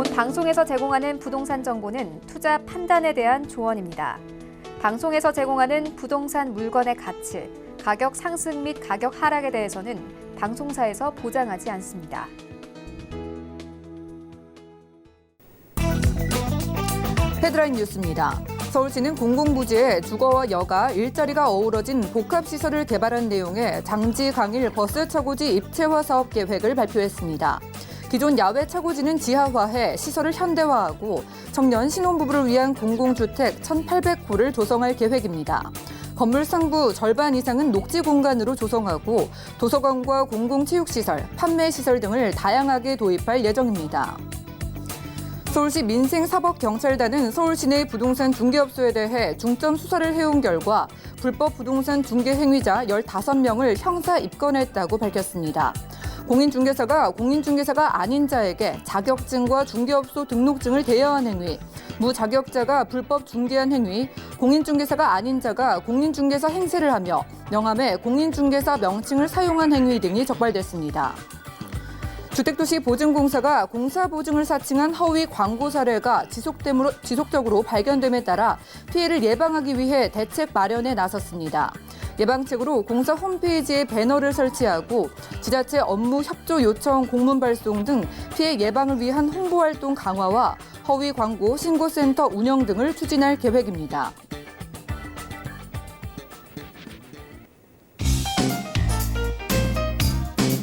본 방송에서 제공하는 부동산 정보는 투자 판단에 대한 조언입니다. 방송에서 제공하는 부동산 물건의 가치, 가격 상승 및 가격 하락에 대해서는 방송사에서 보장하지 않습니다. 헤드라인 뉴스입니다. 서울시는 공공부지에 주거와 여가, 일자리가 어우러진 복합시설을 개발한 내용의 장지 강일 버스 차고지 입체화 사업 계획을 발표했습니다. 기존 야외 차고지는 지하화해 시설을 현대화하고 청년 신혼부부를 위한 공공주택 1,800호를 조성할 계획입니다. 건물 상부 절반 이상은 녹지 공간으로 조성하고 도서관과 공공체육시설, 판매시설 등을 다양하게 도입할 예정입니다. 서울시 민생사법경찰단은 서울시 내 부동산 중개업소에 대해 중점 수사를 해온 결과 불법 부동산 중개 행위자 15명을 형사 입건했다고 밝혔습니다. 공인중개사가 공인중개사가 아닌 자에게 자격증과 중개업소 등록증을 대여한 행위, 무자격자가 불법 중개한 행위, 공인중개사가 아닌 자가 공인중개사 행세를 하며 명함에 공인중개사 명칭을 사용한 행위 등이 적발됐습니다. 주택도시보증공사가 공사보증을 사칭한 허위 광고 사례가 지속적으로 발견됨에 따라 피해를 예방하기 위해 대책 마련에 나섰습니다. 예방책으로 공사 홈페이지에 배너를 설치하고 지자체 업무 협조 요청 공문 발송 등 피해 예방을 위한 홍보활동 강화와 허위 광고 신고센터 운영 등을 추진할 계획입니다.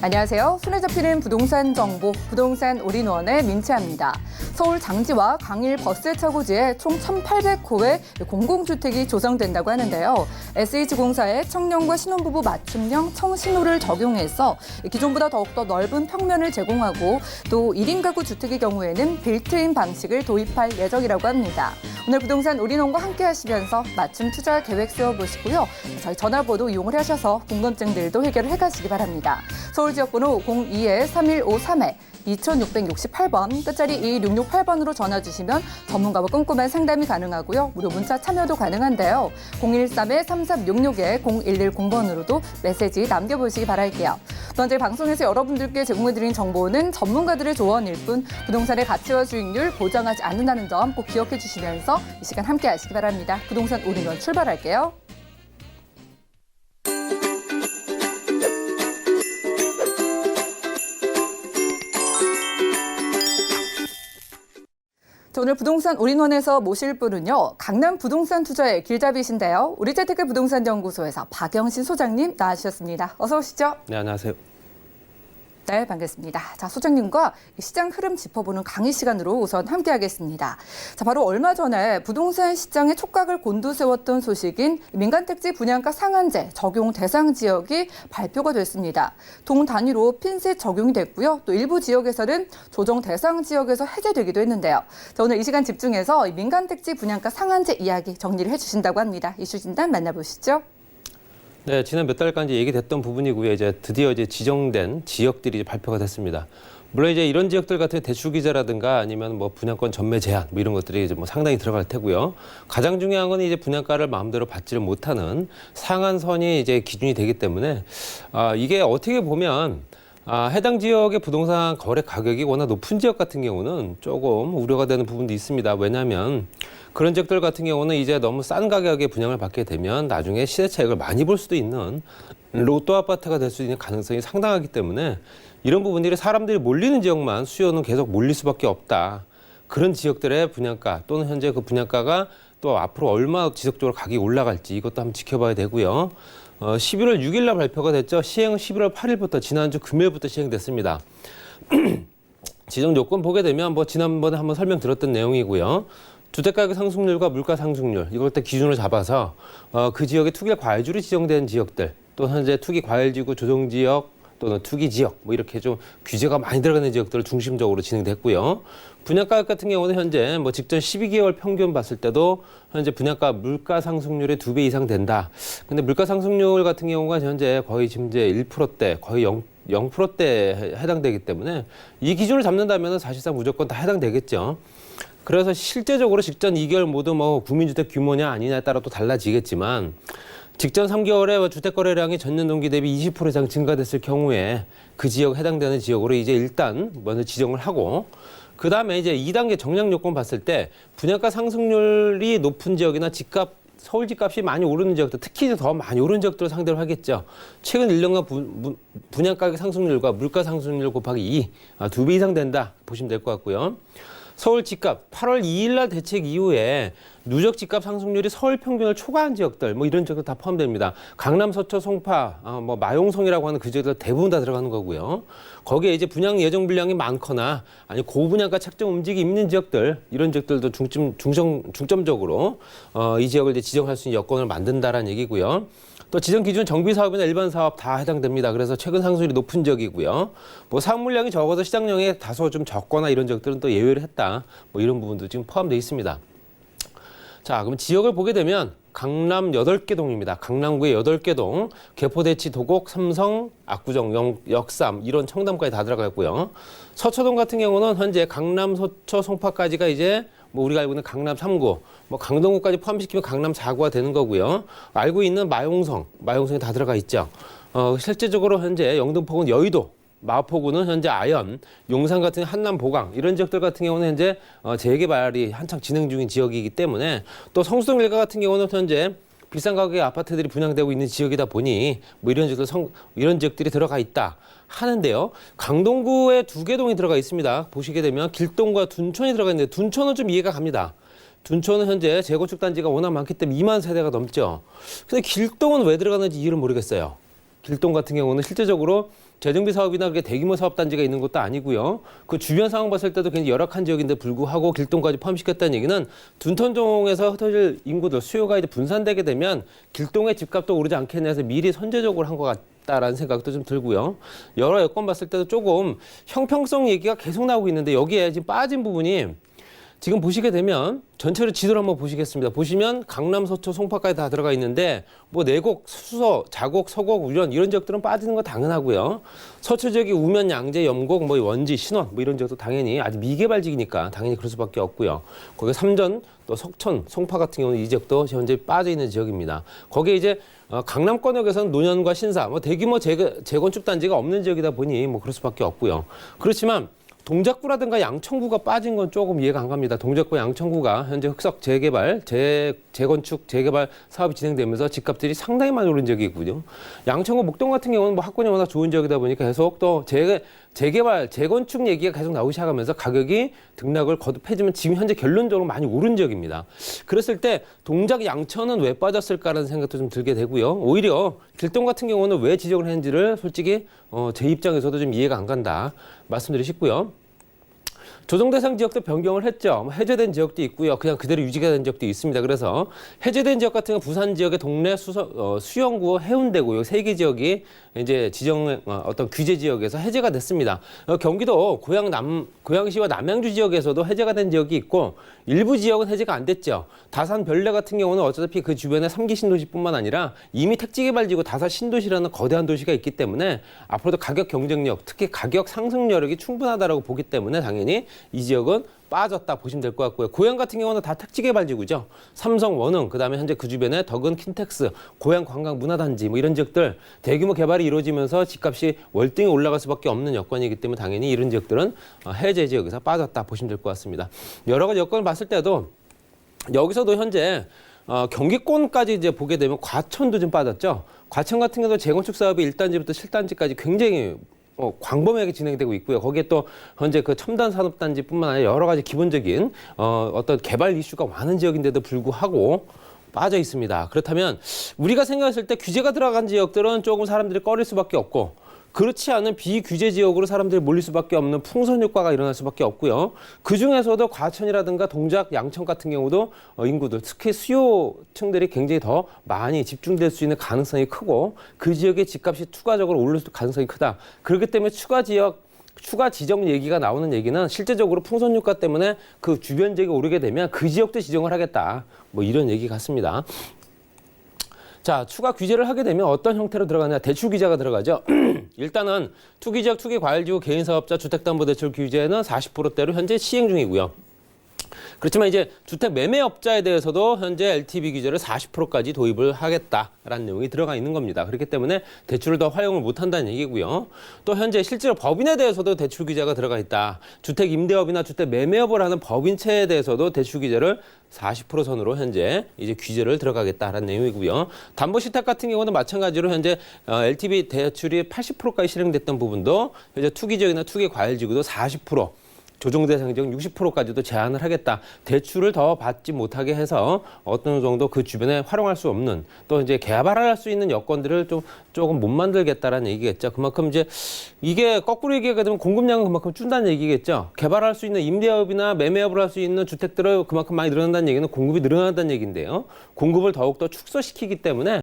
안녕하세요. 손에 잡히는 부동산 정보, 부동산 올인원의 민채합니다. 서울 장지와 강일 버스 차고지에 총 1,800호의 공공주택이 조성된다고 하는데요. SH공사의 청년과 신혼부부 맞춤형 청신호를 적용해서 기존보다 더욱더 넓은 평면을 제공하고 또 1인 가구 주택의 경우에는 빌트인 방식을 도입할 예정이라고 합니다. 오늘 부동산 올인원과 함께 하시면서 맞춤 투자 계획 세워보시고요. 저희 전화번호 이용을 하셔서 궁금증들도 해결을 해가시기 바랍니다. 서울 지역번호 02-3153에 2668번, 끝자리 2668번으로 전화 주시면 전문가와 꼼꼼한 상담이 가능하고요. 무료 문자 참여도 가능한데요. 013-3366-0110번으로도 메시지 남겨보시기 바랄게요. 또 저희 방송에서 여러분들께 제공해드린 정보는 전문가들의 조언일 뿐 부동산의 가치와 수익률 보장하지 않는다는 점 꼭 기억해 주시면서 이 시간 함께 하시기 바랍니다. 부동산 올인원 출발할게요. 오늘 부동산 올인원에서 모실 분은요. 강남 부동산 투자의 길잡이신데요. 우리재테크 부동산연구소에서 박영신 소장님 나와주셨습니다. 어서 오시죠. 네, 안녕하세요. 네, 반갑습니다. 자, 소장님과 시장 흐름 짚어보는 강의 시간으로 우선 함께하겠습니다. 자, 바로 얼마 전에 부동산 시장에 촉각을 곤두세웠던 소식인 민간택지 분양가 상한제 적용 대상 지역이 발표가 됐습니다. 동 단위로 핀셋 적용이 됐고요. 또 일부 지역에서는 조정 대상 지역에서 해제되기도 했는데요. 자, 오늘 이 시간 집중해서 민간택지 분양가 상한제 이야기 정리를 해주신다고 합니다. 이슈 진단 만나보시죠. 네, 지난 몇 달간 얘기됐던 부분이고요. 이제 드디어 지정된 지역들이 이제 발표가 됐습니다. 물론 이제 이런 지역들 같은 대출 기자라든가 아니면 뭐 분양권 전매 제한 뭐 이런 것들이 이제 뭐 상당히 들어갈 테고요. 가장 중요한 건 이제 분양가를 마음대로 받지를 못하는 상한선이 이제 기준이 되기 때문에 이게 어떻게 보면 해당 지역의 부동산 거래 가격이 워낙 높은 지역 같은 경우는 조금 우려가 되는 부분도 있습니다. 왜냐하면 그런 지역들 같은 경우는 이제 너무 싼 가격에 분양을 받게 되면 나중에 시세 차익을 많이 볼 수도 있는 로또 아파트가 될 수 있는 가능성이 상당하기 때문에 이런 부분들이 사람들이 몰리는 지역만 수요는 계속 몰릴 수밖에 없다. 그런 지역들의 분양가 또는 현재 그 분양가가 또 앞으로 얼마나 지속적으로 가격이 올라갈지 이것도 한번 지켜봐야 되고요. 11월 6일 날 발표가 됐죠. 시행은 11월 8일부터 지난주 금요일부터 시행됐습니다. 지정 요건 보게 되면 뭐 지난번에 한번 설명드렸던 내용이고요. 주택가격 상승률과 물가 상승률 이걸 때 기준으로 잡아서 그 지역의 투기 과열지로 지정된 지역들 또 현재 투기 과열지구 조정지역 또는 투기지역 뭐 이렇게 좀 규제가 많이 들어가는 지역들을 중심적으로 진행됐고요. 분양가격 같은 경우는 현재 뭐 직전 12개월 평균 봤을 때도 현재 분양가 물가 상승률의 2배 이상 된다. 근데 물가 상승률 같은 경우가 현재 거의 지금 이제 1%대 거의 0%대에 해당되기 때문에 이 기준을 잡는다면 사실상 무조건 다 해당되겠죠. 그래서 실제적으로 직전 2개월 모두 뭐 국민주택 규모냐 아니냐에 따라 또 달라지겠지만 직전 3개월에 주택 거래량이 전년 동기 대비 20% 이상 증가됐을 경우에 그 지역 해당되는 지역으로 이제 일단 먼저 지정을 하고 그다음에 이제 2단계 정량 요건 봤을 때 분양가 상승률이 높은 지역이나 집값 서울 집값이 많이 오르는 지역들, 특히 더 많이 오르는 지역들을 상대로 하겠죠. 최근 1년간 분양가격 상승률과 물가 상승률 곱하기 2, 2배 이상 된다 보시면 될 것 같고요. 서울 집값 8월 2일 날 대책 이후에 누적 집값 상승률이 서울 평균을 초과한 지역들, 뭐 이런 지역들 다 포함됩니다. 강남, 서초, 송파, 뭐 마용성이라고 하는 그 지역들 대부분 다 들어가는 거고요. 거기에 이제 분양 예정 분량이 많거나 아니 고분양가 책정 움직임이 있는 지역들, 이런 지역들도 중점적으로 이 지역을 이제 지정할 수 있는 여건을 만든다라는 얘기고요. 또 지정 기준 정비 사업이나 일반 사업 다 해당됩니다. 그래서 최근 상승률이 높은 지역이고요. 뭐 사업 물량이 적어서 시장령에 다소 좀 적거나 이런 지역들은 또 예외를 했다. 뭐 이런 부분도 지금 포함되어 있습니다. 자, 그럼 지역을 보게 되면 강남 8개 동입니다. 강남구의 8개 동, 개포대치, 도곡, 삼성, 압구정, 역삼, 이런 청담까지 다 들어가고요. 서초동 같은 경우는 현재 강남, 서초, 송파까지가 이제 뭐 우리가 알고 있는 강남 3구, 뭐 강동구까지 포함시키면 강남 4구가 되는 거고요. 알고 있는 마용성이 다 들어가 있죠. 실제적으로 현재 영등포군 여의도, 마포구는 현재 아연, 용산 같은 한남 보강 이런 지역들 같은 경우는 현재 재개발이 한창 진행 중인 지역이기 때문에 또 성수동 일가 같은 경우는 현재 비싼 가격의 아파트들이 분양되고 있는 지역이다 보니 뭐 이런 지역들이 들어가 있다 하는데요. 강동구에 2개 동이 들어가 있습니다. 보시게 되면 길동과 둔촌이 들어가 있는데 둔촌은 좀 이해가 갑니다. 둔촌은 현재 재건축 단지가 워낙 많기 때문에 2만 세대가 넘죠. 근데 길동은 왜 들어가는지 이유를 모르겠어요. 길동 같은 경우는 실제적으로 재정비 사업이나 그게 대규모 사업 단지가 있는 것도 아니고요. 그 주변 상황 봤을 때도 굉장히 열악한 지역인데 불구하고 길동까지 포함시켰다는 얘기는 둔촌동에서 흩어질 인구들 수요가 이제 분산되게 되면 길동의 집값도 오르지 않겠냐 해서 미리 선제적으로 한 것 같다라는 생각도 좀 들고요. 여러 여건 봤을 때도 조금 형평성 얘기가 계속 나오고 있는데 여기에 지금 빠진 부분이 지금 보시게 되면 전체로 지도를 한번 보시겠습니다. 보시면 강남, 서초, 송파까지 다 들어가 있는데 뭐 내곡, 수서, 자곡, 서곡, 우련 이런 지역들은 빠지는 거 당연하고요. 서초 지역이 우면, 양재, 염곡, 뭐 원지, 신원 뭐 이런 지역도 당연히 아직 미개발지기니까 당연히 그럴 수밖에 없고요. 거기 삼전, 또 석천, 송파 같은 경우는 이 지역도 현재 빠져 있는 지역입니다. 거기에 이제 강남권역에서는 노년과 신사, 뭐 대규모 재건축 단지가 없는 지역이다 보니 뭐 그럴 수밖에 없고요. 그렇지만 동작구라든가 양천구가 빠진 건 조금 이해가 안 갑니다. 동작구, 양천구가 현재 흑석 재개발, 재건축, 재개발 사업이 진행되면서 집값들이 상당히 많이 오른 지역이고요. 양천구, 목동 같은 경우는 뭐 학군이 워낙 좋은 지역이다 보니까 계속 또 재개발, 재건축 얘기가 계속 나오기 시작하면서 가격이 등락을 거듭해지면 지금 현재 결론적으로 많이 오른 지역입니다. 그랬을 때 동작, 양천은 왜 빠졌을까라는 생각도 좀 들게 되고요. 오히려 길동 같은 경우는 왜 지적을 했는지를 솔직히 제 입장에서도 좀 이해가 안 간다 말씀드리고 싶고요. 조정 대상 지역도 변경을 했죠. 해제된 지역도 있고요. 그냥 그대로 유지가 된 지역도 있습니다. 그래서 해제된 지역 같은 경우 부산 지역의 동래 수영구 해운대고요. 3개 지역이 이제 어떤 규제 지역에서 해제가 됐습니다. 경기도 고양시와 남양주 지역에서도 해제가 된 지역이 있고 일부 지역은 해제가 안 됐죠. 다산 별내 같은 경우는 어차피 그 주변에 3기 신도시뿐만 아니라 이미 택지개발지구 다산 신도시라는 거대한 도시가 있기 때문에 앞으로도 가격 경쟁력, 특히 가격 상승력이 충분하다라고 보기 때문에 당연히 이 지역은 빠졌다 보시면 될 것 같고요. 고양 같은 경우는 다 택지개발지구죠. 삼성, 원흥, 그다음에 현재 그 주변에 덕은, 킨텍스, 고양 관광 문화단지 뭐 이런 지역들 대규모 개발이 이루어지면서 집값이 월등히 올라갈 수밖에 없는 여건이기 때문에 당연히 이런 지역들은 해제 지역에서 빠졌다 보시면 될 것 같습니다. 여러 가지 여건을 봤을 때도 여기서도 현재 경기권까지 이제 보게 되면 과천도 좀 빠졌죠. 과천 같은 경우도 재건축 사업이 1단지부터 7단지까지 굉장히 광범위하게 진행되고 있고요. 거기에 또 현재 그 첨단 산업단지뿐만 아니라 여러 가지 기본적인 어떤 개발 이슈가 많은 지역인데도 불구하고 빠져 있습니다. 그렇다면 우리가 생각했을 때 규제가 들어간 지역들은 조금 사람들이 꺼릴 수밖에 없고 그렇지 않은 비규제 지역으로 사람들이 몰릴 수밖에 없는 풍선 효과가 일어날 수밖에 없고요. 그중에서도 과천이라든가 동작, 양천 같은 경우도 인구들, 특히 수요층들이 굉장히 더 많이 집중될 수 있는 가능성이 크고 그 지역의 집값이 추가적으로 오를 가능성이 크다. 그렇기 때문에 추가 지정 얘기가 나오는 얘기는 실제적으로 풍선 효과 때문에 그 주변 지역이 오르게 되면 그 지역도 지정을 하겠다. 뭐 이런 얘기 같습니다. 자, 추가 규제를 하게 되면 어떤 형태로 들어가냐? 대출 규제가 들어가죠. 일단은 투기지역, 투기과열지구, 개인사업자, 주택담보대출 규제는 40%대로 현재 시행 중이고요. 그렇지만 이제 주택 매매업자에 대해서도 현재 LTV 규제를 40%까지 도입을 하겠다라는 내용이 들어가 있는 겁니다. 그렇기 때문에 대출을 더 활용을 못한다는 얘기고요. 또 현재 실제로 법인에 대해서도 대출 규제가 들어가 있다. 주택 임대업이나 주택 매매업을 하는 법인체에 대해서도 대출 규제를 40% 선으로 현재 이제 규제를 들어가겠다라는 내용이고요. 담보시탁 같은 경우는 마찬가지로 현재 LTV 대출이 80%까지 실행됐던 부분도 현재 투기지역이나 투기 과열지구도 40%, 조정 대상 지역 60%까지도 제한을 하겠다. 대출을 더 받지 못하게 해서 어떤 정도 그 주변에 활용할 수 없는 또 이제 개발할 수 있는 여건들을 조금 못 만들겠다라는 얘기겠죠. 그만큼 이제 이게 거꾸로 얘기하게 되면 공급량은 그만큼 준다는 얘기겠죠. 개발할 수 있는 임대업이나 매매업을 할 수 있는 주택들을 그만큼 많이 늘어난다는 얘기는 공급이 늘어난다는 얘기인데요. 공급을 더욱더 축소시키기 때문에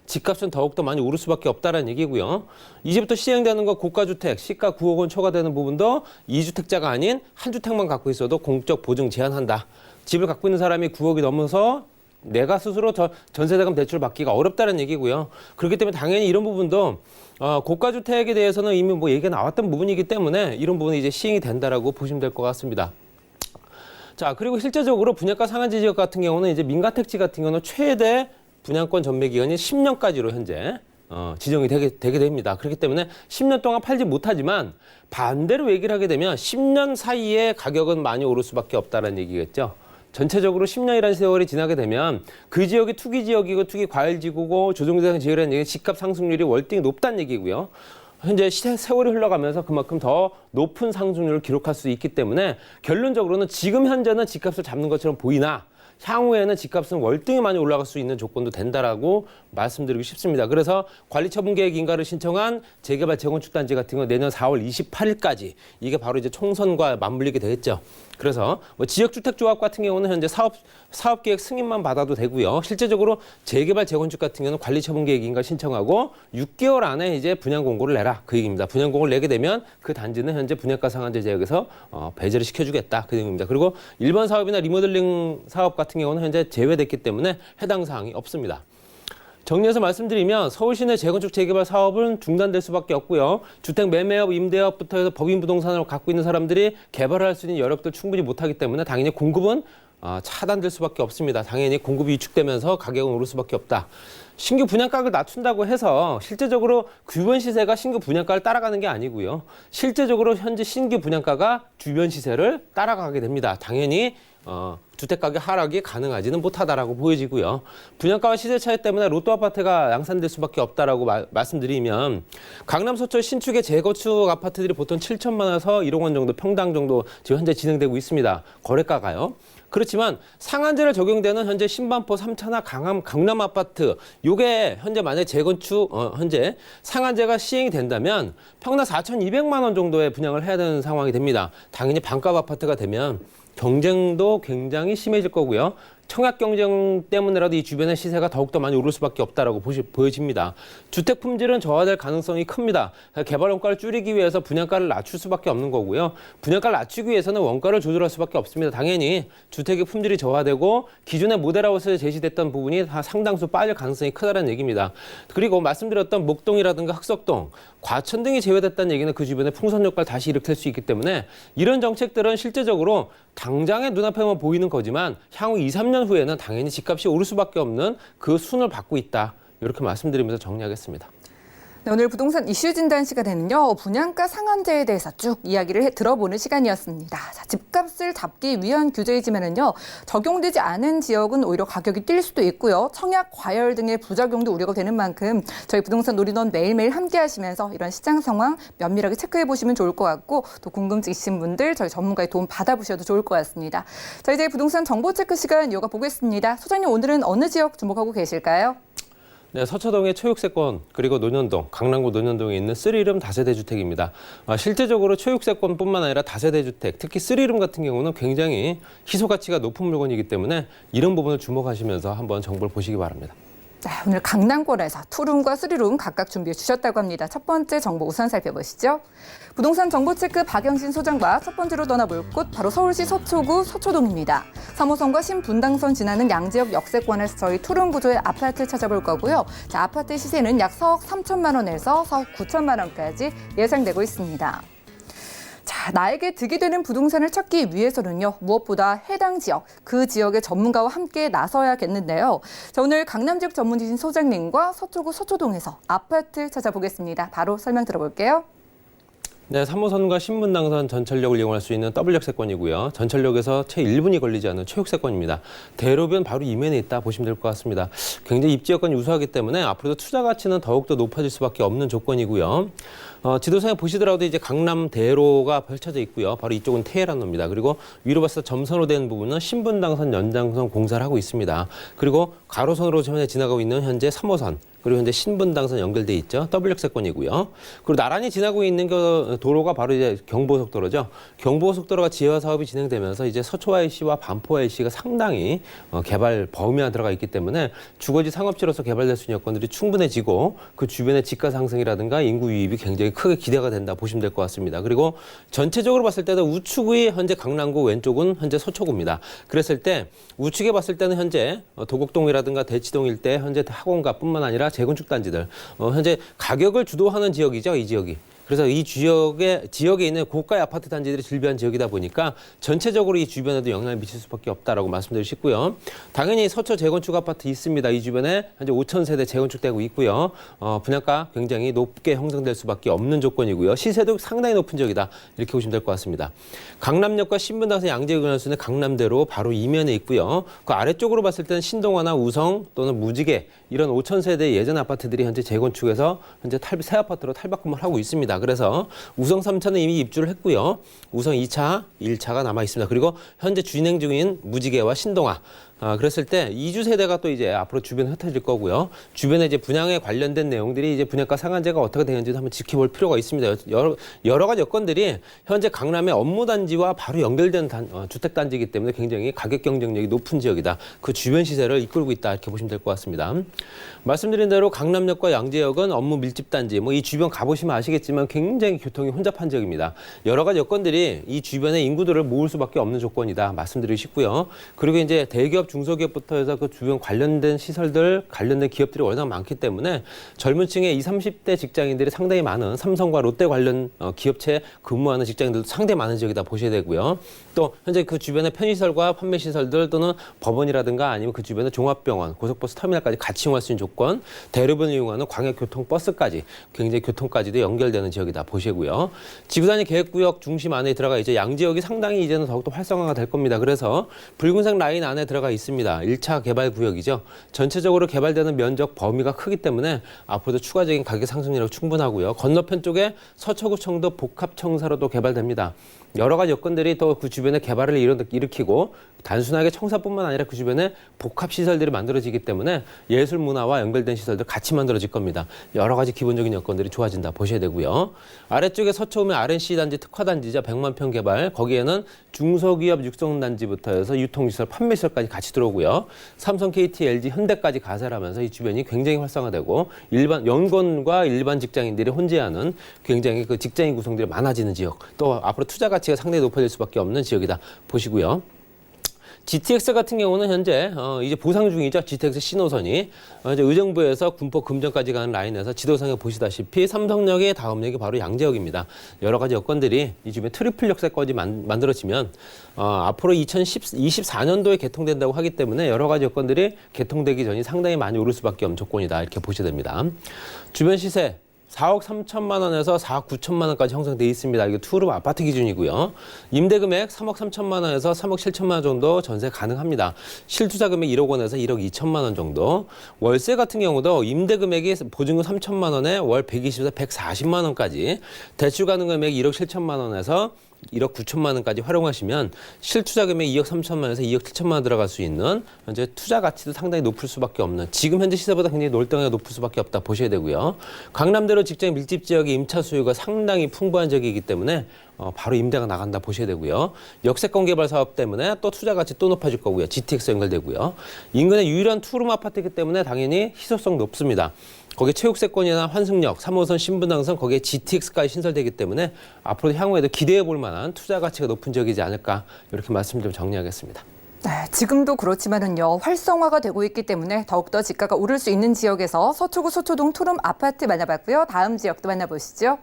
집값은 더욱더 많이 오를 수밖에 없다는 얘기고요. 이제부터 시행되는 거 고가주택, 시가 9억 원 초과되는 부분도 2주택자가 아닌 한 주택만 갖고 있어도 공적 보증 제한한다. 집을 갖고 있는 사람이 9억이 넘어서 내가 스스로 전세자금 대출을 받기가 어렵다는 얘기고요. 그렇기 때문에 당연히 이런 부분도 고가주택에 대해서는 이미 뭐 얘기가 나왔던 부분이기 때문에 이런 부분이 이제 시행이 된다라고 보시면 될 것 같습니다. 자, 그리고 실제적으로 분양가 상한제 지역 같은 경우는 이제 민가택지 같은 경우는 최대 분양권 전매 기간이 10년까지로 현재 지정이 되게 됩니다. 그렇기 때문에 10년 동안 팔지 못하지만 반대로 얘기를 하게 되면 10년 사이에 가격은 많이 오를 수밖에 없다는 얘기겠죠. 전체적으로 10년이라는 세월이 지나게 되면 그 지역이 투기 지역이고 투기 과열 지구고 조정대상 지역이라는 얘기는 집값 상승률이 월등히 높다는 얘기고요. 현재 세월이 흘러가면서 그만큼 더 높은 상승률을 기록할 수 있기 때문에 결론적으로는 지금 현재는 집값을 잡는 것처럼 보이나 향후에는 집값은 월등히 많이 올라갈 수 있는 조건도 된다라고 말씀드리고 싶습니다. 그래서 관리처분계획 인가를 신청한 재개발 재건축 단지 같은 경우 내년 4월 28일까지 이게 바로 이제 총선과 맞물리게 되겠죠. 그래서 뭐 지역주택조합 같은 경우는 현재 사업계획 승인만 받아도 되고요. 실제적으로 재개발 재건축 같은 경우는 관리처분계획 인가 신청하고 6개월 안에 이제 분양 공고를 내라 그 얘기입니다. 분양 공고를 내게 되면 그 단지는 현재 분양가 상한제 지역에서 배제를 시켜주겠다 그 얘기입니다. 그리고 일반 사업이나 리모델링 사업 같은 경우는 현재 제외됐기 때문에 해당 사항이 없습니다. 정리해서 말씀드리면 서울시내 재건축 재개발 사업은 중단될 수밖에 없고요. 주택 매매업, 임대업부터 해서 법인 부동산을 갖고 있는 사람들이 개발할 수 있는 여력들 충분히 못하기 때문에 당연히 공급은 차단될 수밖에 없습니다. 당연히 공급이 위축되면서 가격은 오를 수밖에 없다. 신규 분양가를 낮춘다고 해서 실제적으로 주변 시세가 신규 분양가를 따라가는 게 아니고요. 실제적으로 현재 신규 분양가가 주변 시세를 따라가게 됩니다. 당연히 주택가격 하락이 가능하지는 못하다라고 보여지고요. 분양가와 시세 차이 때문에 로또 아파트가 양산될 수밖에 없다라고 말씀드리면 강남 서초 신축의 재건축 아파트들이 보통 7천만 원에서 1억 원 정도 평당 정도 지금 현재 진행되고 있습니다. 거래가가요. 그렇지만 상한제를 적용되는 현재 신반포, 삼천하, 강남 아파트 요게 현재 만약에 재건축 현재 상한제가 시행이 된다면 평당 4,200만 원 정도의 분양을 해야 되는 상황이 됩니다. 당연히 반값 아파트가 되면 경쟁도 굉장히 심해질 거고요. 청약 경쟁 때문에라도 이 주변의 시세가 더욱더 많이 오를 수밖에 없다라고 보여집니다. 주택 품질은 저하될 가능성이 큽니다. 개발 원가를 줄이기 위해서 분양가를 낮출 수밖에 없는 거고요. 분양가를 낮추기 위해서는 원가를 조절할 수밖에 없습니다. 당연히 주택의 품질이 저하되고 기존의 모델하우스에 제시됐던 부분이 다 상당수 빠질 가능성이 크다는 얘기입니다. 그리고 말씀드렸던 목동이라든가 흑석동, 과천 등이 제외됐다는 얘기는 그 주변에 풍선 효과를 다시 일으킬 수 있기 때문에 이런 정책들은 실제적으로 당장의 눈앞에만 보이는 거지만 향후 2, 3년 후에는 당연히 집값이 오를 수밖에 없는 그 순을 받고 있다. 이렇게 말씀드리면서 정리하겠습니다. 네, 오늘 부동산 이슈 진단 시간에는요. 분양가 상한제에 대해서 쭉 이야기를 들어보는 시간이었습니다. 자, 집값을 잡기 위한 규제이지만은요. 적용되지 않은 지역은 오히려 가격이 뛸 수도 있고요. 청약 과열 등의 부작용도 우려가 되는 만큼 저희 부동산 놀이원 매일매일 함께 하시면서 이런 시장 상황 면밀하게 체크해 보시면 좋을 것 같고 또 궁금증 있으신 분들 저희 전문가의 도움 받아보셔도 좋을 것 같습니다. 자, 이제 부동산 정보 체크 시간 이어가 보겠습니다. 소장님 오늘은 어느 지역 주목하고 계실까요? 네, 서초동의 초육세권 그리고 논현동, 강남구 논현동에 있는 3룸 다세대 주택입니다. 실제적으로 초육세권뿐만 아니라 다세대 주택, 특히 3룸 같은 경우는 굉장히 희소 가치가 높은 물건이기 때문에 이런 부분을 주목하시면서 한번 정보를 보시기 바랍니다. 네, 오늘 강남권에서 2룸과 3룸 각각 준비해 주셨다고 합니다. 첫 번째 정보 우선 살펴보시죠. 부동산 정보체크 박영신 소장과 첫 번째로 떠나볼 곳 바로 서울시 서초구 서초동입니다. 3호선과 신분당선 지나는 양지역 역세권에서 저희 2룸 구조의 아파트 찾아볼 거고요. 자, 아파트 시세는 약 4억 3천만 원에서 4억 9천만 원까지 예상되고 있습니다. 자, 나에게 득이 되는 부동산을 찾기 위해서는요, 무엇보다 해당 지역, 그 지역의 전문가와 함께 나서야겠는데요. 자, 오늘 강남 지역 전문지신 소장님과 서초구 서초동에서 아파트 찾아보겠습니다. 바로 설명 들어볼게요. 네, 3호선과 신분당선 전철역을 이용할 수 있는 W역세권이고요. 전철역에서 채 1분이 걸리지 않는 최역세권입니다. 대로변 바로 이면에 있다 보시면 될 것 같습니다. 굉장히 입지 여건이 우수하기 때문에 앞으로도 투자 가치는 더욱더 높아질 수밖에 없는 조건이고요. 지도상에 보시더라도 이제 강남 대로가 펼쳐져 있고요. 바로 이쪽은 테헤란로입니다. 그리고 위로 봤을 때 점선으로 된 부분은 신분당선 연장선 공사를 하고 있습니다. 그리고 가로선으로 현재 지나가고 있는 현재 3호선. 그리고 현재 신분당선 연결돼 있죠. W역세권이고요. 그리고 나란히 지나고 있는 그 도로가 바로 이제 경부고속도로죠. 경부고속도로가 지하 사업이 진행되면서 이제 서초 IC와 반포 IC가 상당히 개발 범위 안에 들어가 있기 때문에 주거지 상업지로서 개발될 수 있는 여건들이 충분해지고 그 주변의 집가 상승이라든가 인구 유입이 굉장히 크게 기대가 된다 보시면 될 것 같습니다. 그리고 전체적으로 봤을 때도 우측이 현재 강남구, 왼쪽은 현재 서초구입니다. 그랬을 때 우측에 봤을 때는 현재 도곡동이라든가 대치동 일대 현재 학원가뿐만 아니라 재건축 단지들 현재 가격을 주도하는 지역이죠, 이 지역이. 그래서 이 지역에 있는 고가의 아파트 단지들이 즐비한 지역이다 보니까 전체적으로 이 주변에도 영향을 미칠 수밖에 없다라고 말씀드리고 싶고요. 당연히 서초 재건축 아파트 있습니다. 이 주변에 현재 5,000세대 재건축되고 있고요. 분양가 굉장히 높게 형성될 수밖에 없는 조건이고요. 시세도 상당히 높은 지역이다. 이렇게 보시면 될 것 같습니다. 강남역과 신분당선 양재역을 할 수 있는 강남대로 바로 이면에 있고요. 그 아래쪽으로 봤을 때는 신동아나 우성 또는 무지개 이런 5,000세대 예전 아파트들이 현재 재건축해서 현재 새 아파트로 탈바꿈을 하고 있습니다. 그래서 우성 3차는 이미 입주를 했고요. 우성 2차, 1차가 남아 있습니다. 그리고 현재 진행 중인 무지개와 신동아. 그랬을 때 이주 세대가 또 이제 앞으로 주변에 흩어질 거고요. 주변에 이제 분양에 관련된 내용들이 이제 분양가 상한제가 어떻게 되는지도 한번 지켜볼 필요가 있습니다. 여러 가지 여건들이 현재 강남의 업무단지와 바로 연결된 주택단지이기 때문에 굉장히 가격 경쟁력이 높은 지역이다. 그 주변 시세를 이끌고 있다. 이렇게 보시면 될 것 같습니다. 말씀드린 대로 강남역과 양재역은 업무 밀집단지, 이 주변 가보시면 아시겠지만 굉장히 교통이 혼잡한 지역입니다. 여러 가지 여건들이 이 주변의 인구들을 모을 수밖에 없는 조건이다. 말씀드리고 싶고요. 그리고 이제 대기업 중소기업부터 해서 그 주변 관련된 시설들, 관련된 기업들이 워낙 많기 때문에 젊은 층의 20, 30대 직장인들이 상당히 많은 삼성과 롯데 관련 기업체에 근무하는 직장인들도 상당히 많은 지역이다 보셔야 되고요. 또 현재 그 주변의 편의시설과 판매시설들 또는 법원이라든가 아니면 그 주변의 종합병원, 고속버스 터미널까지 같이 이용할 수 있는 조건, 대로변을 이용하는 광역교통버스까지 굉장히 교통까지도 연결되는 지역이다 보시고요. 지구단위 계획구역 중심 안에 들어가 이제 양지역이 상당히 이제는 더욱더 활성화가 될 겁니다. 그래서 붉은색 라인 안에 들어가 있습니다. 1차 개발 구역이죠. 전체적으로 개발되는 면적 범위가 크기 때문에 앞으로도 추가적인 가격 상승률이 충분하고요. 건너편 쪽에 서초구청도 복합청사로도 개발됩니다. 여러 가지 여건들이 또 그 주변에 개발을 일으키고 단순하게 청사뿐만 아니라 그 주변에 복합시설들이 만들어지기 때문에 예술 문화와 연결된 시설들 같이 만들어질 겁니다. 여러 가지 기본적인 여건들이 좋아진다 보셔야 되고요. 아래쪽에 서초구면 RNC 단지 특화단지죠. 100만 평 개발. 거기에는 중소기업 육성단지부터 해서 유통시설, 판매시설까지 같이 들어오고요. 삼성, KT, LG, 현대까지 가세하면서 이 주변이 굉장히 활성화되고 일반 연구원과 일반 직장인들이 혼재하는 굉장히 그 직장인 구성들이 많아지는 지역. 또 앞으로 투자 가치가 상당히 높아질 수밖에 없는 지역이다 보시고요. GTX 같은 경우는 현재 이제 보상 중이죠. GTX 신호선이 이제 의정부에서 군포 금정까지 가는 라인에서 지도상에 보시다시피 삼성역의 다음역이 바로 양재역입니다. 여러 가지 여건들이 이 주변에 트리플 역세권이 만들어지면 앞으로 2024년도에 개통된다고 하기 때문에 여러 가지 여건들이 개통되기 전이 상당히 많이 오를 수밖에 없는 조건이다. 이렇게 보셔야 됩니다. 주변 시세 4억 3천만 원에서 4억 9천만 원까지 형성돼 있습니다. 이게 투룸 아파트 기준이고요. 임대 금액 3억 3천만 원에서 3억 7천만 원 정도 전세 가능합니다. 실투자 금액 1억 원에서 1억 2천만 원 정도. 월세 같은 경우도 임대 금액이 보증금 3천만 원에 월 120에서 140만 원까지. 대출 가능 금액 1억 7천만 원에서 1억 9천만 원까지 활용하시면 실투자 금액 2억 3천만 원에서 2억 7천만 원 들어갈 수 있는 현재 투자 가치도 상당히 높을 수밖에 없는 지금 현재 시세보다 굉장히 놀등하게 높을 수밖에 없다 보셔야 되고요. 강남대로 직장 밀집 지역의 임차 수요가 상당히 풍부한 지역이기 때문에 바로 임대가 나간다 보셔야 되고요. 역세권 개발 사업 때문에 또 투자 가치 또 높아질 거고요. GTX 연결되고요. 인근의 유일한 투룸 아파트이기 때문에 당연히 희소성 높습니다. 거기에 체육세권이나 환승역, 3호선, 신분당선 거기에 GTX까지 신설되기 때문에 앞으로 향후에도 기대해 볼 만한 투자 가치가 높은 지역이지 않을까 이렇게 말씀 좀 정리하겠습니다. 네, 지금도 그렇지만은요, 활성화가 되고 있기 때문에 더욱더 집가가 오를 수 있는 지역에서 서초구 서초동 투룸 아파트 만나봤고요. 다음 지역도 만나보시죠.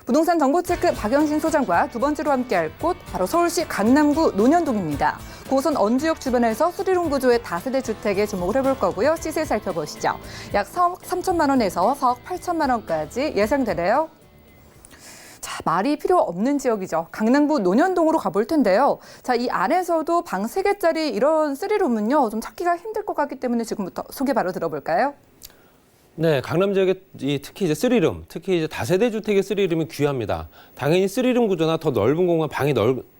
부동산 정보체크 박영신 소장과 두 번째로 함께할 곳 바로 서울시 강남구 논현동입니다. 9호선 언주역 주변에서 스리룸 구조의 다세대 주택에 주목을 해볼 거고요. 시세 살펴보시죠. 약 4억 3천만 원에서 4억 8천만 원까지 예상되네요. 자, 말이 필요 없는 지역이죠. 강남구 논현동으로 가볼 텐데요. 자, 이 안에서도 방 3개짜리 이런 쓰리룸은요, 좀 찾기가 힘들 것 같기 때문에 지금부터 소개 바로 들어볼까요? 네, 강남 지역에 특히 이제 쓰리룸, 특히 이제 다세대 주택의 쓰리룸이 귀합니다. 당연히 쓰리룸 구조나 더 넓은 공간,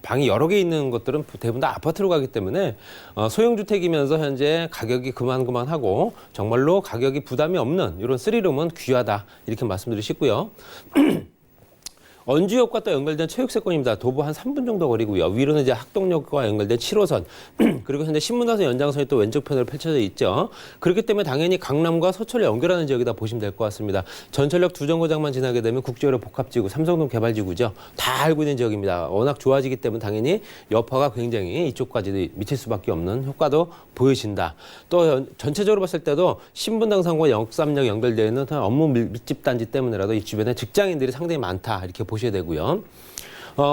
방이 여러 개 있는 것들은 대부분 다 아파트로 가기 때문에 소형 주택이면서 현재 가격이 그만하고 정말로 가격이 부담이 없는 이런 쓰리룸은 귀하다 이렇게 말씀드리고 싶고요. 언주역과 또 연결된 체육세권입니다. 도보 한 3분 정도 거리고요. 위로는 이제 학동역과 연결된 7호선 그리고 현재 신문화선 연장선이 또 왼쪽편으로 펼쳐져 있죠. 그렇기 때문에 당연히 강남과 서초를 연결하는 지역이다 보시면 될 것 같습니다. 전철역 두 정거장만 지나게 되면 국제유로 복합지구, 삼성동 개발지구죠. 다 알고 있는 지역입니다. 워낙 좋아지기 때문에 당연히 여파가 굉장히 이쪽까지 미칠 수밖에 없는 효과도 보여진다. 또 전체적으로 봤을 때도 신분당선과 역삼역 연결되어 있는 업무 밀집 단지 때문에라도 이 주변에 직장인들이 상당히 많다 이렇게 보셔야 되고요.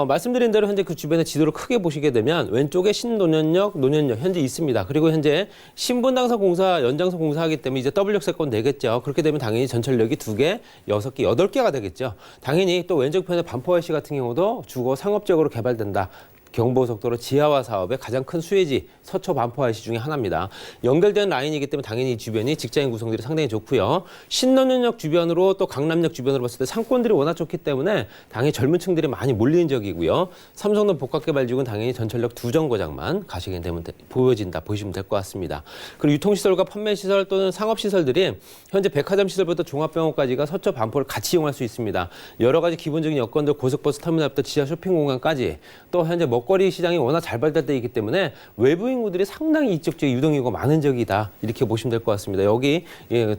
말씀드린 대로 현재 그 주변의 지도를 크게 보시게 되면 왼쪽에 신논현역, 논현역 현재 있습니다. 그리고 현재 신분당선 공사, 연장선 공사하기 때문에 이제 W역세권 되겠죠. 그렇게 되면 당연히 전철역이 2개, 6개, 8개가 되겠죠. 당연히 또 왼쪽편의 반포IC 같은 경우도 주거 상업적으로 개발된다. 경부고속도로 지하화 사업의 가장 큰 수혜지 서초 반포IC 중에 하나입니다. 연결된 라인이기 때문에 당연히 이 주변이 직장인 구성들이 상당히 좋고요. 신논현역 주변으로 또 강남역 주변으로 봤을 때 상권들이 워낙 좋기 때문에 당연히 젊은 층들이 많이 몰리는 지역이고요. 삼성동 복합개발지구는 당연히 전철역 2정거장만 가시게 되면 보시면 될 것 같습니다. 그리고 유통시설과 판매시설 또는 상업시설들이 현재 백화점 시설부터 종합병원까지가 서초 반포를 같이 이용할 수 있습니다. 여러 가지 기본적인 여건들 고속버스 터미널부터 지하 쇼핑공간까지 또 현재 먹거리 시장이 워낙 잘 발달되어 있기 때문에 외부 인구들이 상당히 이쪽 지역 유동인구가 많은 지역이다 이렇게 보시면 될 것 같습니다. 여기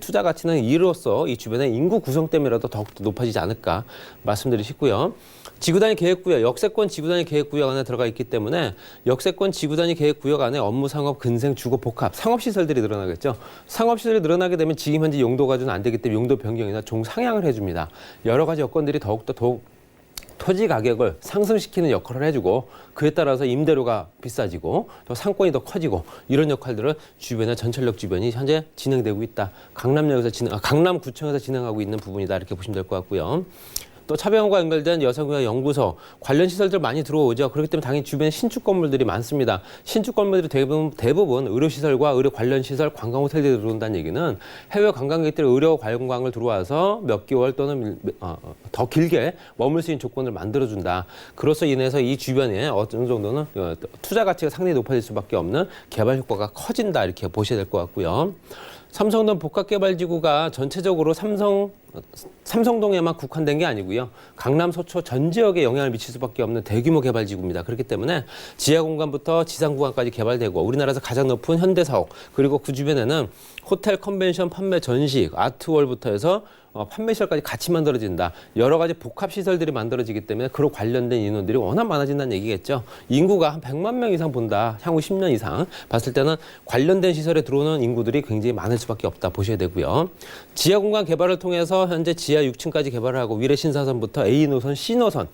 투자 가치는 이로써 이 주변의 인구 구성 때문에라도 더욱더 높아지지 않을까 말씀드리고 싶고요. 지구단위 계획구역, 역세권 지구단위 계획구역 안에 들어가 있기 때문에 역세권 지구단위 계획구역 안에 업무, 상업, 근생, 주거, 복합, 상업시설들이 늘어나겠죠. 상업시설이 늘어나게 되면 지금 현재 용도 가지고는 안 되기 때문에 용도 변경이나 종상향을 해줍니다. 여러 가지 여건들이 더욱 토지 가격을 상승시키는 역할을 해주고 그에 따라서 임대료가 비싸지고 또 상권이 더 커지고 이런 역할들을 주변의 전철역 주변이 현재 진행되고 있다. 강남구청에서 진행하고 있는 부분이다 이렇게 보시면 될 것 같고요. 또 차병원과 연결된 여성의학 연구소 관련 시설들 많이 들어오죠. 그렇기 때문에 당연히 주변에 신축 건물들이 많습니다. 신축 건물들이 대부분 의료시설과 의료 관련 시설, 관광 호텔들이 들어온다는 얘기는 해외 관광객들이 의료 관광을 들어와서 몇 개월 또는 더 길게 머물 수 있는 조건을 만들어준다. 그로써 인해서 이 주변에 어느 정도는 투자 가치가 상당히 높아질 수밖에 없는 개발 효과가 커진다 이렇게 보셔야 될 것 같고요. 삼성동 복합개발지구가 전체적으로 삼성동에만 국한된 게 아니고요. 강남, 서초 전 지역에 영향을 미칠 수밖에 없는 대규모 개발지구입니다. 그렇기 때문에 지하 공간부터 지상 구간까지 개발되고 우리나라에서 가장 높은 현대사옥 그리고 그 주변에는 호텔, 컨벤션, 판매, 전식, 아트월부터 해서 판매시설까지 같이 만들어진다. 여러 가지 복합시설들이 만들어지기 때문에 그로 관련된 인원들이 워낙 많아진다는 얘기겠죠. 인구가 한 100만 명 이상 본다. 향후 10년 이상 봤을 때는 관련된 시설에 들어오는 인구들이 굉장히 많을 수밖에 없다 보셔야 되고요. 지하 공간 개발을 통해서 현재 지하 6층까지 개발을 하고 위례 신사선부터 A노선, C노선,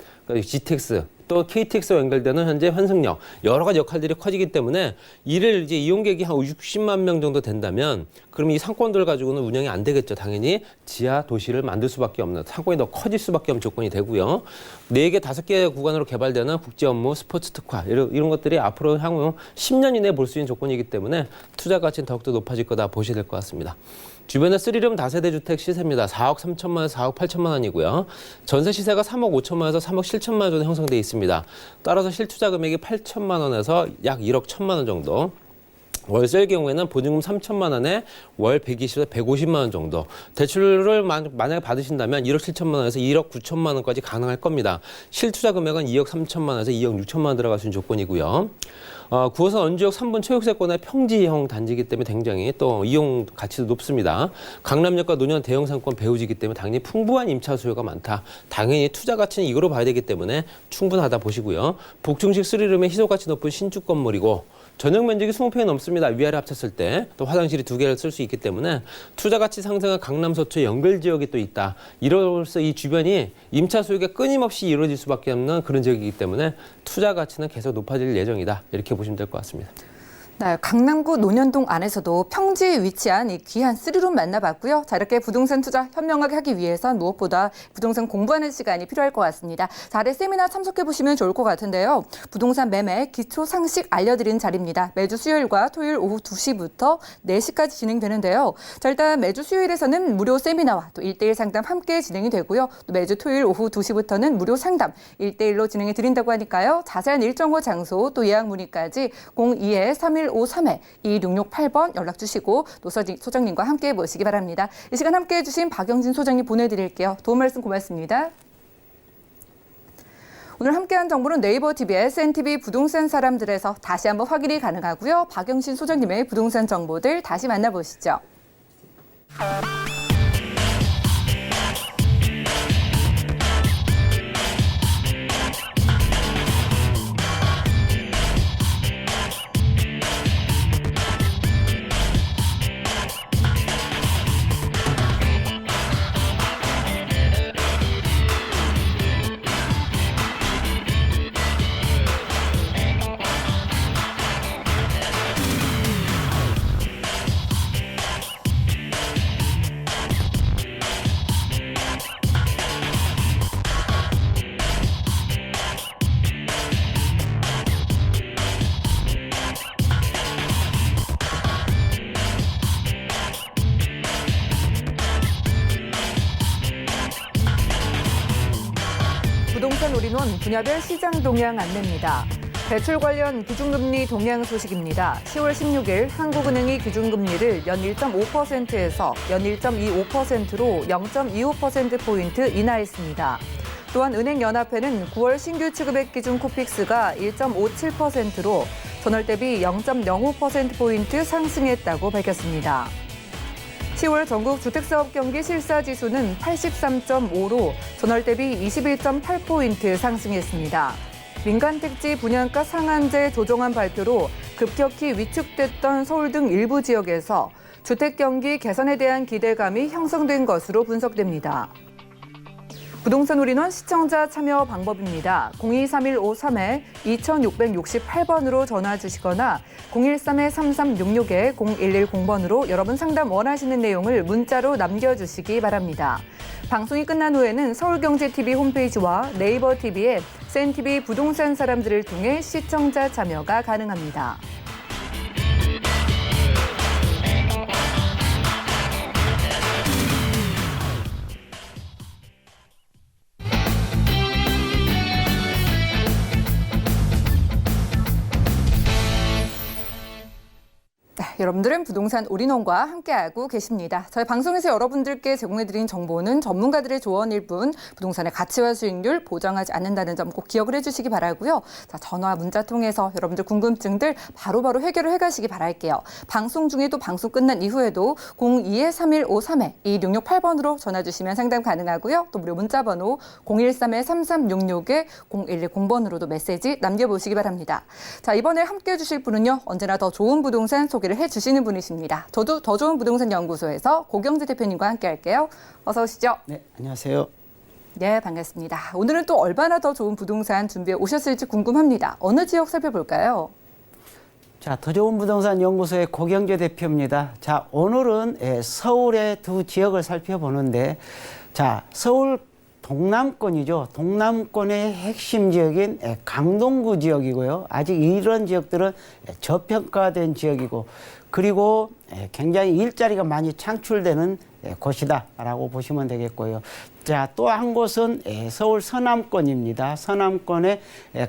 GTX 또 KTX와 연결되는 현재 환승역 여러 가지 역할들이 커지기 때문에 이를 이제 이용객이 한 60만 명 정도 된다면 그럼 이 상권들 가지고는 운영이 안 되겠죠. 당연히 지하 도시를 만들 수밖에 없는 상권이 더 커질 수밖에 없는 조건이 되고요. 4개, 5개 구간으로 개발되는 국제 업무, 스포츠 특화 이런 것들이 앞으로 향후 10년 이내에 볼 수 있는 조건이기 때문에 투자 가치는 더욱더 높아질 거다 보셔야 될 것 같습니다. 주변에 쓰리룸 다세대 주택 시세입니다. 4억 3천만 원, 4억 8천만 원이고요. 전세 시세가 3억 5천만 원에서 3억 7천만 원 정도 형성돼 있습니다. 따라서 실투자 금액이 8천만 원에서 약 1억 1천만 원 정도. 월세의 경우에는 보증금 3천만 원에 월 120에서 150만 원 정도. 대출을 만약에 받으신다면 1억 7천만 원에서 1억 9천만 원까지 가능할 겁니다. 실투자 금액은 2억 3천만 원에서 2억 6천만 원 들어갈 수 있는 조건이고요. 9호선 원주역 3분 초역세권의 평지형 단지이기 때문에 굉장히 또 이용 가치도 높습니다. 강남역과 노년 대형 상권 배후지이기 때문에 당연히 풍부한 임차 수요가 많다. 당연히 투자 가치는 이거로 봐야 되기 때문에 충분하다 보시고요. 북중식 3룸의 희소 가치 높은 신축 건물이고 전용 면적이 20평이 넘습니다. 위아래 합쳤을 때 또 화장실이 2개를 쓸 수 있기 때문에 투자 가치 상승한 강남 서초 연결 지역이 또 있다. 이로써 이 주변이 임차 수요가 끊임없이 이루어질 수밖에 없는 그런 지역이기 때문에 투자 가치는 계속 높아질 예정이다. 이렇게 보시면 될 것 같습니다. 네, 강남구 논현동 안에서도 평지에 위치한 이 귀한 3룸 만나봤고요. 자, 이렇게 부동산 투자 현명하게 하기 위해선 무엇보다 부동산 공부하는 시간이 필요할 것 같습니다. 자, 아래 세미나 참석해보시면 좋을 것 같은데요. 부동산 매매 기초 상식 알려드리는 자리입니다. 매주 수요일과 토요일 오후 2시부터 4시까지 진행되는데요. 자, 일단 매주 수요일에서는 무료 세미나와 또 1대1 상담 함께 진행이 되고요. 또 매주 토요일 오후 2시부터는 무료 상담 1대1로 진행해 드린다고 하니까요. 자세한 일정과 장소 또 예약 문의까지 02-3153-2668번 연락 주시고 또 소장님과 함께 모시기 바랍니다. 이 시간 함께 해주신 박영진 소장님 보내드릴게요. 도움 말씀 고맙습니다. 오늘 함께한 정보는 네이버 TV의 SNTV 부동산 사람들에서 다시 한번 확인이 가능하고요. 박영신 소장님의 부동산 정보들 다시 만나보시죠. 부동산 올인원 분야별 시장 동향 안내입니다. 대출 관련 기준금리 동향 소식입니다. 10월 16일 한국은행이 기준금리를 연 1.5%에서 연 1.25%로 0.25%포인트 인하했습니다. 또한 은행연합회는 9월 신규 취급액 기준 코픽스가 1.57%로 전월 대비 0.05%포인트 상승했다고 밝혔습니다. 10월 전국 주택사업 경기 실사지수는 83.5로 전월 대비 21.8포인트 상승했습니다. 민간택지 분양가 상한제 조정안 발표로 급격히 위축됐던 서울 등 일부 지역에서 주택 경기 개선에 대한 기대감이 형성된 것으로 분석됩니다. 부동산 올인원 시청자 참여 방법입니다. 023153-2668번으로 전화 주시거나 013-3366-0110번으로 여러분 상담 원하시는 내용을 문자로 남겨주시기 바랍니다. 방송이 끝난 후에는 서울경제TV 홈페이지와 네이버 TV에 SNTV 부동산 사람들을 통해 시청자 참여가 가능합니다. 여러분들은 부동산 올인원과 함께하고 계십니다. 저희 방송에서 여러분들께 제공해드린 정보는 전문가들의 조언일 뿐 부동산의 가치와 수익률 보장하지 않는다는 점 꼭 기억을 해주시기 바라고요. 자, 전화, 문자 통해서 여러분들 궁금증들 바로바로 해결을 해가시기 바랄게요. 방송 중에도 방송 끝난 이후에도 02-3153-2668번으로 전화 주시면 상담 가능하고요. 또 무료 문자 번호 013-3366-0110번으로도 메시지 남겨보시기 바랍니다. 자, 이번에 함께해 주실 분은요. 언제나 더 좋은 부동산 소개를 해주시는 분이십니다. 저도 더 좋은 부동산 연구소에서 고경재 대표님과 함께 할게요. 어서 오시죠. 네, 안녕하세요. 네, 반갑습니다. 오늘은 또 얼마나 더 좋은 부동산 준비해 오셨을지 궁금합니다. 어느 지역 살펴볼까요? 자, 더 좋은 부동산 연구소의 고경재 대표입니다. 자, 오늘은 서울의 두 지역을 살펴보는데, 자, 서울 동남권이죠. 동남권의 핵심 지역인 강동구 지역이고요. 아직 이런 지역들은 저평가된 지역이고, 그리고 굉장히 일자리가 많이 창출되는 곳이다라고 보시면 되겠고요. 자, 또 한 곳은 서울 서남권입니다. 서남권의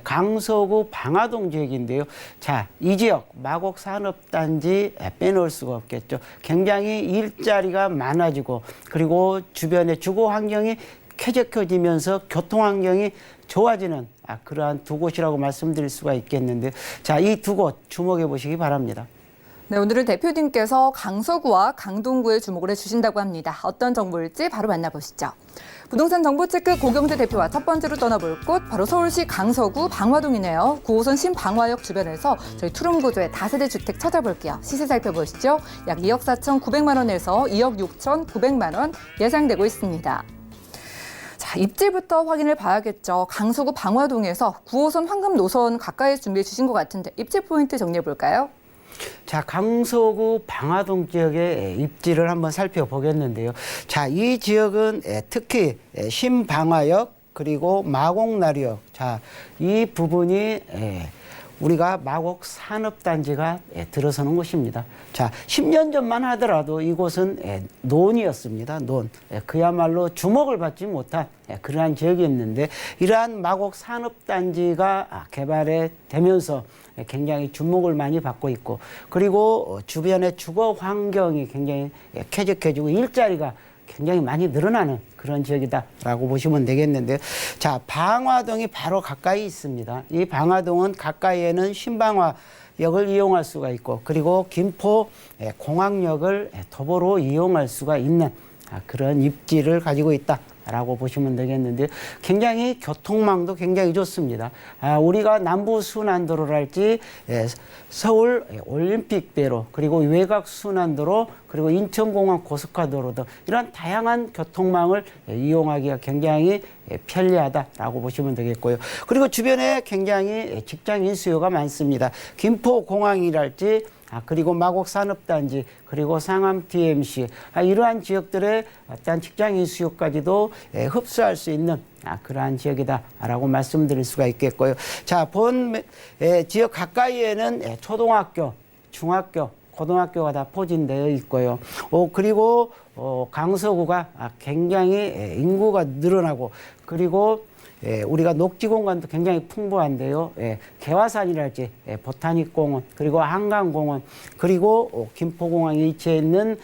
강서구 방화동 지역인데요. 자, 이 지역 마곡 산업단지 빼놓을 수가 없겠죠. 굉장히 일자리가 많아지고 그리고 주변의 주거 환경이 쾌적해지면서 교통 환경이 좋아지는 그러한 두 곳이라고 말씀드릴 수가 있겠는데, 자, 이 두 곳 주목해 보시기 바랍니다. 네, 오늘은 대표님께서 강서구와 강동구에 주목을 해주신다고 합니다. 어떤 정보일지 바로 만나보시죠. 부동산 정보체크 고경재 대표와 첫 번째로 떠나볼 곳 바로 서울시 강서구 방화동이네요. 9호선 신방화역 주변에서 저희 투룸구조의 다세대 주택 찾아볼게요. 시세 살펴보시죠. 약 2억 4,900만 원에서 2억 6,900만 원 예상되고 있습니다. 자, 입지부터 확인을 봐야겠죠. 강서구 방화동에서 9호선 황금 노선 가까이 준비해 주신 것 같은데 입지 포인트 정리해 볼까요? 자, 강서구 방화동 지역의 입지를 한번 살펴보겠는데요. 자, 이 지역은 특히 신방화역 그리고 마곡나루역, 자, 이 부분이 우리가 마곡 산업단지가 들어서는 곳입니다. 자, 10년 전만 하더라도 이곳은 논이었습니다. 논. 그야말로 주목을 받지 못한 그러한 지역이었는데, 이러한 마곡 산업단지가 개발이 되면서 굉장히 주목을 많이 받고 있고, 그리고 주변의 주거 환경이 굉장히 쾌적해지고 일자리가 굉장히 많이 늘어나는 그런 지역이다라고 보시면 되겠는데, 자, 방화동이 바로 가까이 있습니다. 이 방화동은 가까이에는 신방화역을 이용할 수가 있고, 그리고 김포 공항역을 도보로 이용할 수가 있는 그런 입지를 가지고 있다라고 보시면 되겠는데, 굉장히 교통망도 굉장히 좋습니다. 우리가 남부 순환도로랄지 서울 올림픽대로, 그리고 외곽 순환도로, 그리고 인천공항 고속화도로 등 이런 다양한 교통망을 이용하기가 굉장히 편리하다라고 보시면 되겠고요. 그리고 주변에 굉장히 직장인 수요가 많습니다. 김포공항이랄지, 그리고 마곡 산업단지, 그리고 상암 TMC, 이러한 지역들의 어떤 직장인 수요까지도 흡수할 수 있는 그러한 지역이다라고 말씀드릴 수가 있겠고요. 자, 본 지역 가까이에는 초등학교, 중학교, 고등학교가 다 포진되어 있고요. 그리고 강서구가 굉장히 인구가 늘어나고, 그리고 우리가 녹지 공간도 굉장히 풍부한데요. 개화산이랄지 보타닉공원, 그리고 한강공원, 그리고 김포공항에 위치해 있는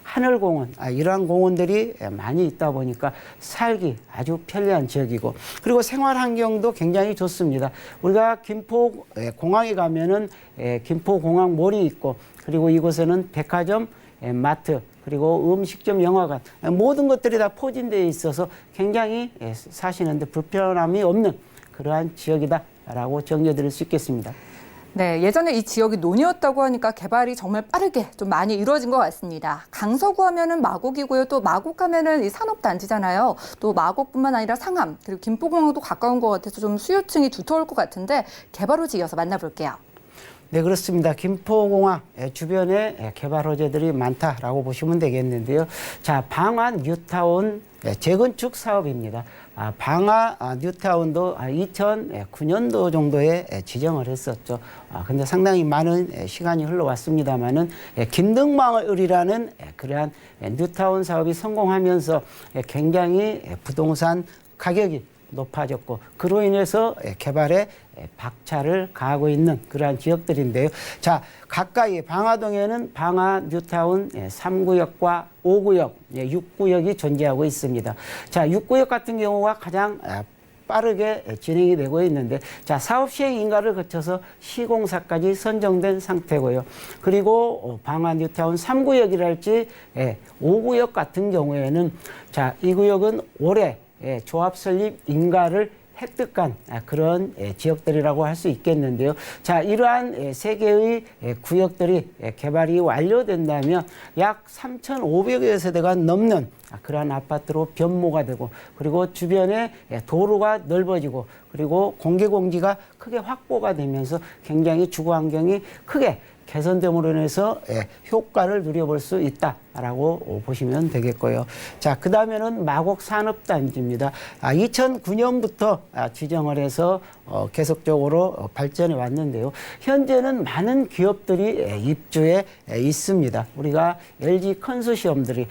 하늘공원, 이러한 공원들이 많이 있다 보니까 살기 아주 편리한 지역이고, 그리고 생활 환경도 굉장히 좋습니다. 우리가 김포공항에 가면은 김포공항몰이 있고, 그리고 이곳에는 백화점, 마트, 그리고 음식점, 영화관, 모든 것들이 다 포진되어 있어서 굉장히 사시는데 불편함이 없는 그러한 지역이다라고 정리해드릴 수 있겠습니다. 네, 예전에 이 지역이 논이었다고 하니까 개발이 정말 빠르게 좀 많이 이루어진 것 같습니다. 강서구 하면은 마곡이고요. 또 마곡 하면은 이 산업단지잖아요. 또 마곡뿐만 아니라 상암, 그리고 김포공항도 가까운 것 같아서 좀 수요층이 두터울 것 같은데 개발 후지 이어서 만나볼게요. 네, 그렇습니다. 김포공항 주변에 개발 호재들이 많다라고 보시면 되겠는데요. 자, 방화 뉴타운 재건축 사업입니다. 방화 뉴타운도 2009년도 정도에 지정을 했었죠. 근데 상당히 많은 시간이 흘러왔습니다만은 김등망을이라는 그러한 뉴타운 사업이 성공하면서 굉장히 부동산 가격이 높아졌고, 그로 인해서 개발에 박차를 가하고 있는 그러한 지역들인데요. 자, 가까이 방화동에는 방화 뉴타운 3구역과 5구역, 6구역이 존재하고 있습니다. 자, 6구역 같은 경우가 가장 빠르게 진행이 되고 있는데, 자, 사업 시행 인가를 거쳐서 시공사까지 선정된 상태고요. 그리고 방화 뉴타운 3구역이랄지 5구역 같은 경우에는, 자, 이 구역은 올해 조합 설립 인가를 획득한 그런 지역들이라고 할 수 있겠는데요. 자, 이러한 세 개의 구역들이 개발이 완료된다면 약 3,500여 세대가 넘는 그러한 아파트로 변모가 되고, 그리고 주변에 도로가 넓어지고, 그리고 공기공지가 크게 확보가 되면서 굉장히 주거 환경이 크게 개선됨으로 인해서 효과를 누려볼 수 있다라고 보시면 되겠고요. 자, 그 다음에는 마곡 산업단지입니다. 2009년부터 지정을 해서 계속적으로 발전해 왔는데요. 현재는 많은 기업들이 입주해 있습니다. 우리가 LG 컨소시엄들이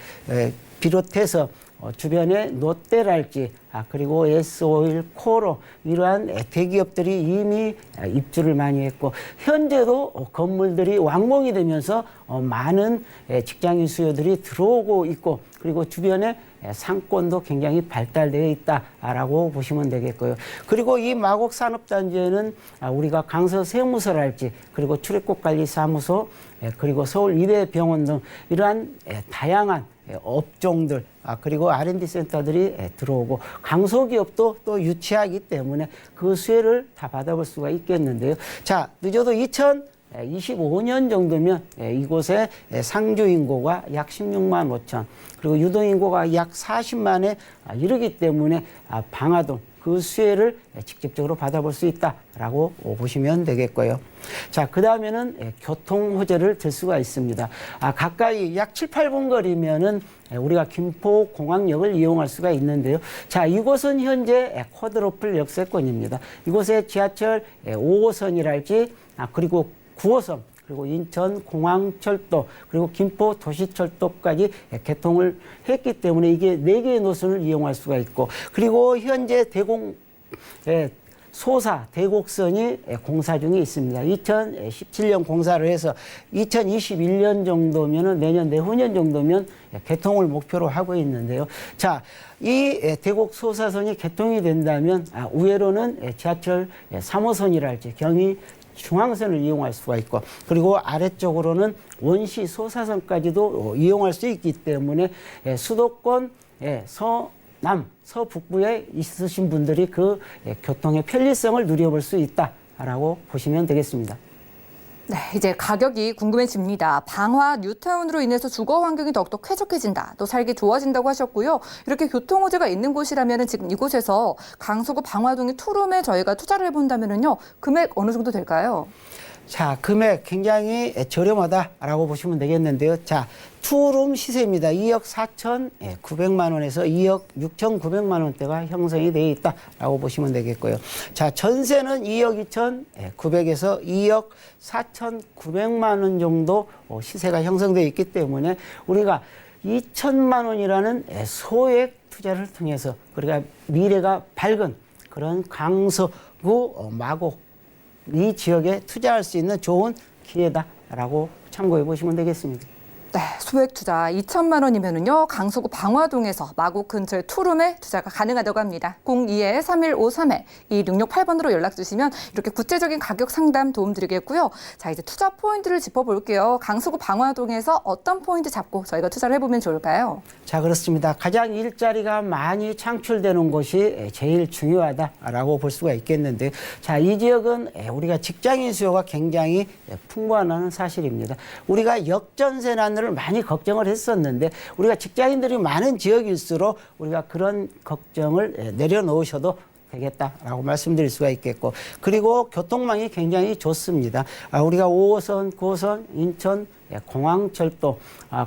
비롯해서 주변에 롯데랄지 그리고 S-오일, 코로 이러한 대기업들이 이미 입주를 많이 했고 현재도 건물들이 완공이 되면서 많은 직장인 수요들이 들어오고 있고 그리고 주변에 상권도 굉장히 발달되어 있다라고 보시면 되겠고요. 그리고 이 마곡 산업단지에는 우리가 강서세무서랄지 그리고 출입국관리사무소 그리고 서울이대병원 등 이러한 다양한 업종들 그리고 R&D 센터들이 들어오고 강소기업도 또 유치하기 때문에 그 수혜를 다 받아볼 수가 있겠는데요. 자, 늦어도 2025년 정도면 이곳에 상주 인구가 약 16만 5천 그리고 유동 인구가 약 40만에 이르기 때문에 방화동 그 수혜를 직접적으로 받아볼 수 있다라고 보시면 되겠고요. 자, 그 다음에는 교통 호재를 들 수가 있습니다. 가까이 약 7, 8분 거리면은 우리가 김포공항역을 이용할 수가 있는데요. 자, 이곳은 현재 쿼드로플 역세권입니다. 이곳에 지하철 5호선이랄지 그리고 9호선 그리고 인천공항철도 그리고 김포도시철도까지 개통을 했기 때문에 이게 4개의 노선을 이용할 수가 있고 그리고 현재 소사 대곡선이 공사 중에 있습니다. 2017년 공사를 해서 2021년 정도면은 내년 내후년 정도면 개통을 목표로 하고 있는데요. 자, 이 대곡 소사선이 개통이 된다면 우회로는 지하철 3호선이랄지 경의 중앙선을 이용할 수가 있고 그리고 아래쪽으로는 원시 소사선까지도 이용할 수 있기 때문에 수도권 서남 서북부에 있으신 분들이 그 교통의 편리성을 누려볼 수 있다라고 보시면 되겠습니다. 네, 이제 가격이 궁금해집니다. 방화 뉴타운으로 인해서 주거 환경이 더욱더 쾌적해진다, 또 살기 좋아진다고 하셨고요. 이렇게 교통 호재가 있는 곳이라면 지금 이곳에서 강서구 방화동의 투룸에 저희가 투자를 해본다면요, 금액 어느 정도 될까요? 자, 금액 굉장히 저렴하다라고 보시면 되겠는데요. 자, 투룸 시세입니다. 2억 4,900만 원에서 2억 6,900만 원대가 형성이 되어 있다라고 보시면 되겠고요. 자, 전세는 2억 2,900에서 2억 4,900만 원 정도 시세가 형성되어 있기 때문에 우리가 2천만 원이라는 소액 투자를 통해서 우리가 미래가 밝은 그런 강서구 마곡 이 지역에 투자할 수 있는 좋은 기회다라고 참고해 보시면 되겠습니다. 네, 소액 투자 2천만 원이면은요, 강서구 방화동에서 마곡 근처의 투룸에 투자가 가능하다고 합니다. 02-3153-2668번으로 연락 주시면 이렇게 구체적인 가격 상담 도움 드리겠고요. 자, 이제 투자 포인트를 짚어볼게요. 강서구 방화동에서 어떤 포인트 잡고 저희가 투자를 해보면 좋을까요? 자, 그렇습니다. 가장 일자리가 많이 창출되는 곳이 제일 중요하다라고 볼 수가 있겠는데, 자, 이 지역은 우리가 직장인 수요가 굉장히 풍부하다는 사실입니다. 우리가 역전세난을 많이 걱정을 했었는데 우리가 직장인들이 많은 지역일수록 우리가 그런 걱정을 내려놓으셔도 되겠다라고 말씀드릴 수가 있겠고 그리고 교통망이 굉장히 좋습니다. 우리가 5호선, 9호선, 인천 공항철도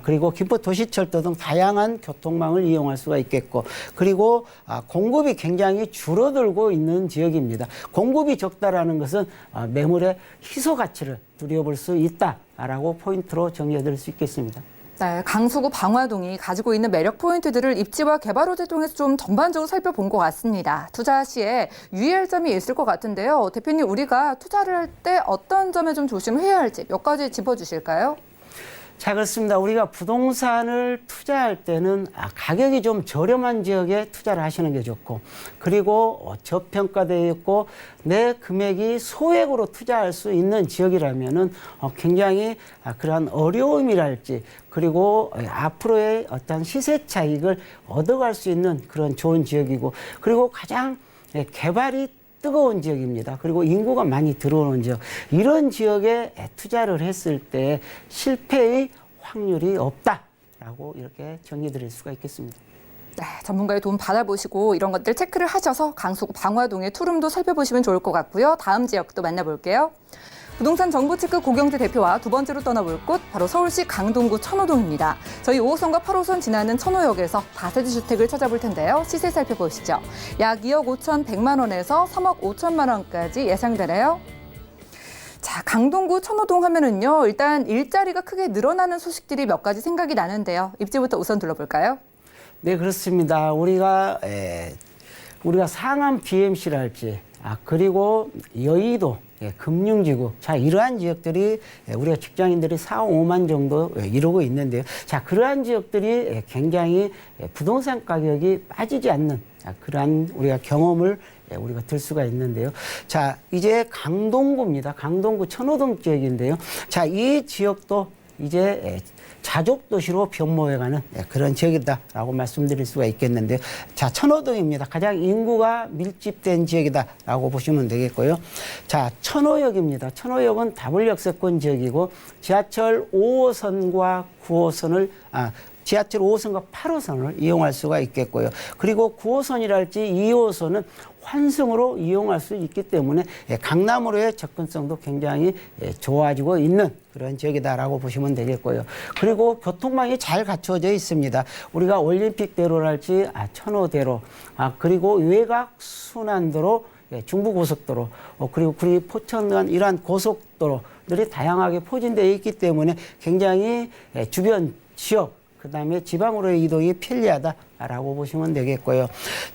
그리고 김포도시철도 등 다양한 교통망을 이용할 수가 있겠고 그리고 공급이 굉장히 줄어들고 있는 지역입니다. 공급이 적다라는 것은 매물의 희소 가치를 누려볼 수 있다라고 포인트로 정리해드릴 수 있겠습니다. 네, 강서구 방화동이 가지고 있는 매력 포인트들을 입지와 개발 호재 통해서 좀 전반적으로 살펴본 것 같습니다. 투자 시에 유의할 점이 있을 것 같은데요. 대표님, 우리가 투자를 할 때 어떤 점에 좀 조심해야 할지 몇 가지 짚어주실까요? 자, 그렇습니다. 우리가 부동산을 투자할 때는 가격이 좀 저렴한 지역에 투자를 하시는 게 좋고 그리고 저평가되어 있고 내 금액이 소액으로 투자할 수 있는 지역이라면은 굉장히 그러한 어려움이랄지 그리고 앞으로의 어떤 시세 차익을 얻어갈 수 있는 그런 좋은 지역이고 그리고 가장 개발이 뜨거운 지역입니다. 그리고 인구가 많이 들어오는 지역. 이런 지역에 투자를 했을 때 실패의 확률이 없다라고 이렇게 정리드릴 수가 있겠습니다. 네, 전문가의 도움 받아보시고 이런 것들 체크를 하셔서 강서구 방화동의 투룸도 살펴보시면 좋을 것 같고요. 다음 지역도 만나볼게요. 부동산 정보체크 고경재 대표와 두 번째로 떠나볼 곳 바로 서울시 강동구 천호동입니다. 저희 5호선과 8호선 지나는 천호역에서 다세대 주택을 찾아볼 텐데요. 시세 살펴보시죠. 약 2억 5,100만 원에서 3억 5천만 원까지 예상되네요. 자, 강동구 천호동 하면은요, 일단 일자리가 크게 늘어나는 소식들이 몇 가지 생각이 나는데요. 입지부터 우선 둘러볼까요? 네, 그렇습니다. 우리가 상암 DMC랄지, 그리고 여의도, 금융지구. 자, 이러한 지역들이 우리가 직장인들이 4, 5만 정도 이루고 있는데요. 자, 그러한 지역들이 굉장히 부동산 가격이 빠지지 않는 그러한 우리가 경험을 우리가 들 수가 있는데요. 자, 이제 강동구입니다. 강동구 천호동 지역인데요. 자, 이 지역도 이제 자족 도시로 변모해가는 그런 지역이다라고 말씀드릴 수가 있겠는데요. 자, 천호동입니다. 가장 인구가 밀집된 지역이다라고 보시면 되겠고요. 자, 천호역입니다. 천호역은 더블 역세권 지역이고 지하철 5호선과 9호선을 지하철 5호선과 8호선을 이용할 수가 있겠고요. 그리고 9호선이랄지 2호선은 환승으로 이용할 수 있기 때문에 강남으로의 접근성도 굉장히 좋아지고 있는 그런 지역이다라고 보시면 되겠고요. 그리고 교통망이 잘 갖춰져 있습니다. 우리가 올림픽대로랄지 천호대로, 그리고 외곽순환도로, 중부고속도로, 그리고 포천간 이러한 고속도로들이 다양하게 포진되어 있기 때문에 굉장히 주변 지역, 그 다음에 지방으로의 이동이 편리하다라고 보시면 되겠고요.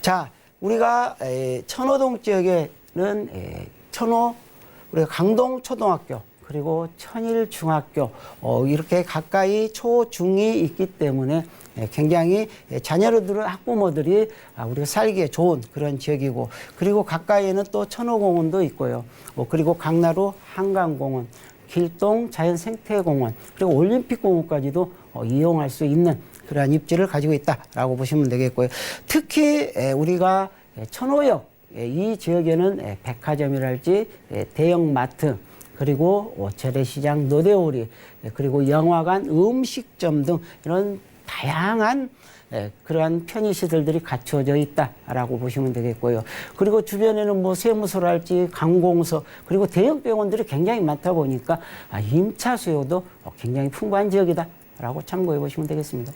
자, 우리가 천호동 지역에는 우리가 강동초등학교, 그리고 천일중학교, 이렇게 가까이 초, 중이 있기 때문에 굉장히 자녀들은 학부모들이 우리가 살기에 좋은 그런 지역이고, 그리고 가까이에는 또 천호공원도 있고요. 그리고 강나루 한강공원, 길동 자연생태공원, 그리고 올림픽공원까지도 이용할 수 있는 그러한 입지를 가지고 있다라고 보시면 되겠고요. 특히 우리가 천호역 이 지역에는 백화점이랄지 대형마트, 그리고 재래시장, 노대오리, 그리고 영화관, 음식점 등 이런 다양한 그러한 편의시설들이 갖춰져 있다라고 보시면 되겠고요. 그리고 주변에는 세무서랄지 관공서, 그리고 대형 병원들이 굉장히 많다 보니까 임차 수요도 굉장히 풍부한 지역이다라고 참고해 보시면 되겠습니다.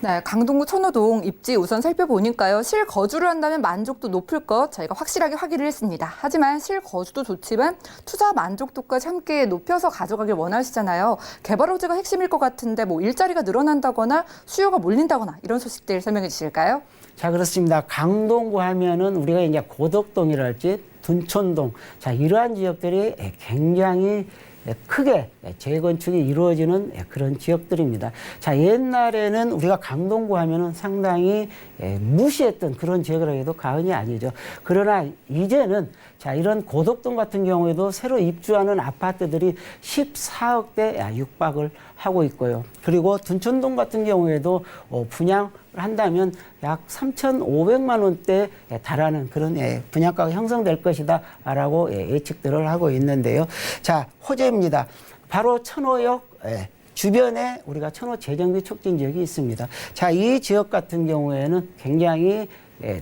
네, 강동구 천호동 입지 우선 살펴보니까요. 실거주를 한다면 만족도 높을 것 저희가 확실하게 확인을 했습니다. 하지만 실거주도 좋지만 투자 만족도까지 함께 높여서 가져가길 원하시잖아요. 개발 호재가 핵심일 것 같은데 일자리가 늘어난다거나 수요가 몰린다거나 이런 소식들 설명해 주실까요? 자, 그렇습니다. 강동구 하면은 우리가 이제 고덕동이랄지 둔촌동, 자, 이러한 지역들이 굉장히 크게 재건축이 이루어지는 그런 지역들입니다. 자, 옛날에는 우리가 강동구 하면은 상당히 무시했던 그런 지역이라 해도 과언이 아니죠. 그러나 이제는 자, 이런 고덕동 같은 경우에도 새로 입주하는 아파트들이 14억대 육박을 하고 있고요. 그리고 둔촌동 같은 경우에도 분양을 한다면 약 3,500만 원대에 달하는 그런 분양가가 형성될 것이다 라고 예측들을 하고 있는데요. 자, 호재입니다. 바로 천호역 주변에 우리가 천호 재정비 촉진 지역이 있습니다. 자, 이 지역 같은 경우에는 굉장히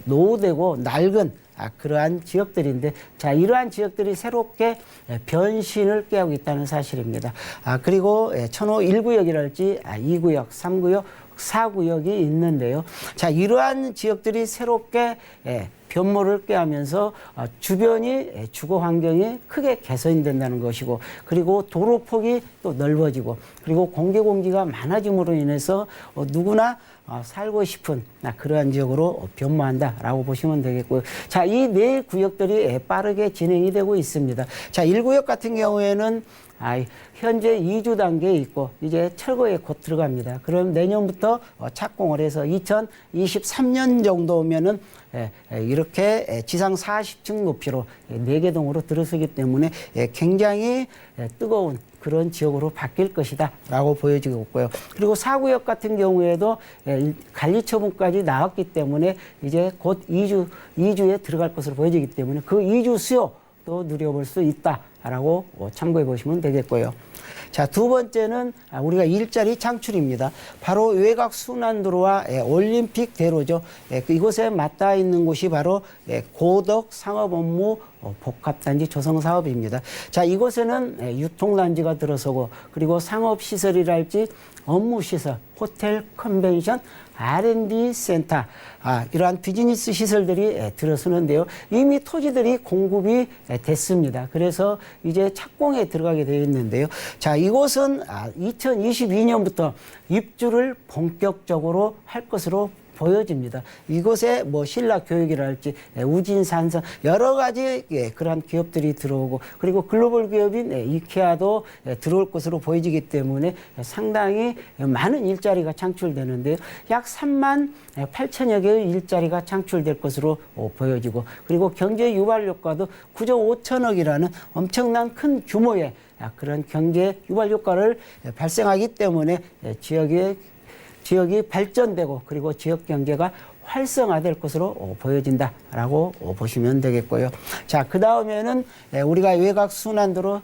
노후되고 낡은 그러한 지역들인데, 자, 이러한 지역들이 새롭게 변신을 꾀하고 있다는 사실입니다. 그리고 천호 1구역이랄지 2구역, 3구역, 4구역이 있는데요. 자, 이러한 지역들이 새롭게 변모를 꾀하면서 주변이 주거 환경이 크게 개선된다는 것이고, 그리고 도로폭이 또 넓어지고, 그리고 공개 공기가 많아짐으로 인해서 누구나 살고 싶은 그러한 지역으로 변모한다라고 보시면 되겠고요. 자, 이 네 구역들이 빠르게 진행이 되고 있습니다. 자, 1구역 같은 경우에는 현재 2주 단계에 있고 이제 철거에 곧 들어갑니다. 그럼 내년부터 착공을 해서 2023년 정도면은 이렇게 지상 40층 높이로 4개 동으로 들어서기 때문에 굉장히 뜨거운 그런 지역으로 바뀔 것이다 라고 보여지고 있고요. 그리고 4구역 같은 경우에도 관리 처분까지 나왔기 때문에 이제 곧 2주에 들어갈 것으로 보여지기 때문에 그 2주 수요도 누려볼 수 있다라고 참고해 보시면 되겠고요. 자, 두 번째는 우리가 일자리 창출입니다. 바로 외곽 순환도로와 올림픽 대로죠. 이곳에 맞닿아 있는 곳이 바로 고덕 상업업무 복합단지 조성 사업입니다. 자, 이곳에는 유통단지가 들어서고, 그리고 상업시설이랄지 업무시설, 호텔, 컨벤션, R&D 센터, 이러한 비즈니스 시설들이 들어서는데요. 이미 토지들이 공급이 됐습니다. 그래서 이제 착공에 들어가게 되어 있는데요. 자, 이곳은 2022년부터 입주를 본격적으로 할 것으로 보여집니다. 이곳에 뭐 신라 교육이랄지 우진산성 여러 가지 그러한 기업들이 들어오고 그리고 글로벌 기업인 이케아도 들어올 것으로 보여지기 때문에 상당히 많은 일자리가 창출되는데요. 약 3만 8천여 개의 일자리가 창출될 것으로 보여지고 그리고 경제 유발 효과도 9조 5천억이라는 엄청난 큰 규모의 그런 경제 유발 효과를 발생하기 때문에 지역이 발전되고 그리고 지역 경제가 활성화될 것으로 보여진다라고 보시면 되겠고요. 자, 그 다음에는 우리가 외곽 순환도로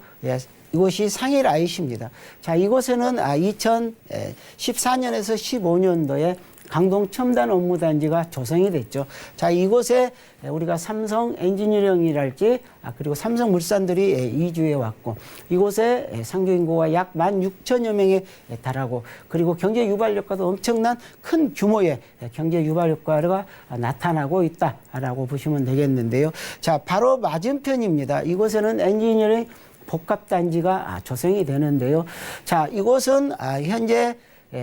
이곳이 상일 IC입니다. 자, 이곳에는 2014년에서 15년도에 강동 첨단 업무단지가 조성이 됐죠. 자, 이곳에 우리가 삼성 엔지니어링이랄지 그리고 삼성물산들이 이주해 왔고 이곳에 상주 인구가 약 16,000여 명에 달하고 그리고 경제 유발 효과도 엄청난 큰 규모의 경제 유발 효과가 나타나고 있다라고 보시면 되겠는데요. 자, 바로 맞은편입니다. 이곳에는 엔지니어링 복합단지가 조성이 되는데요. 자, 이곳은 현재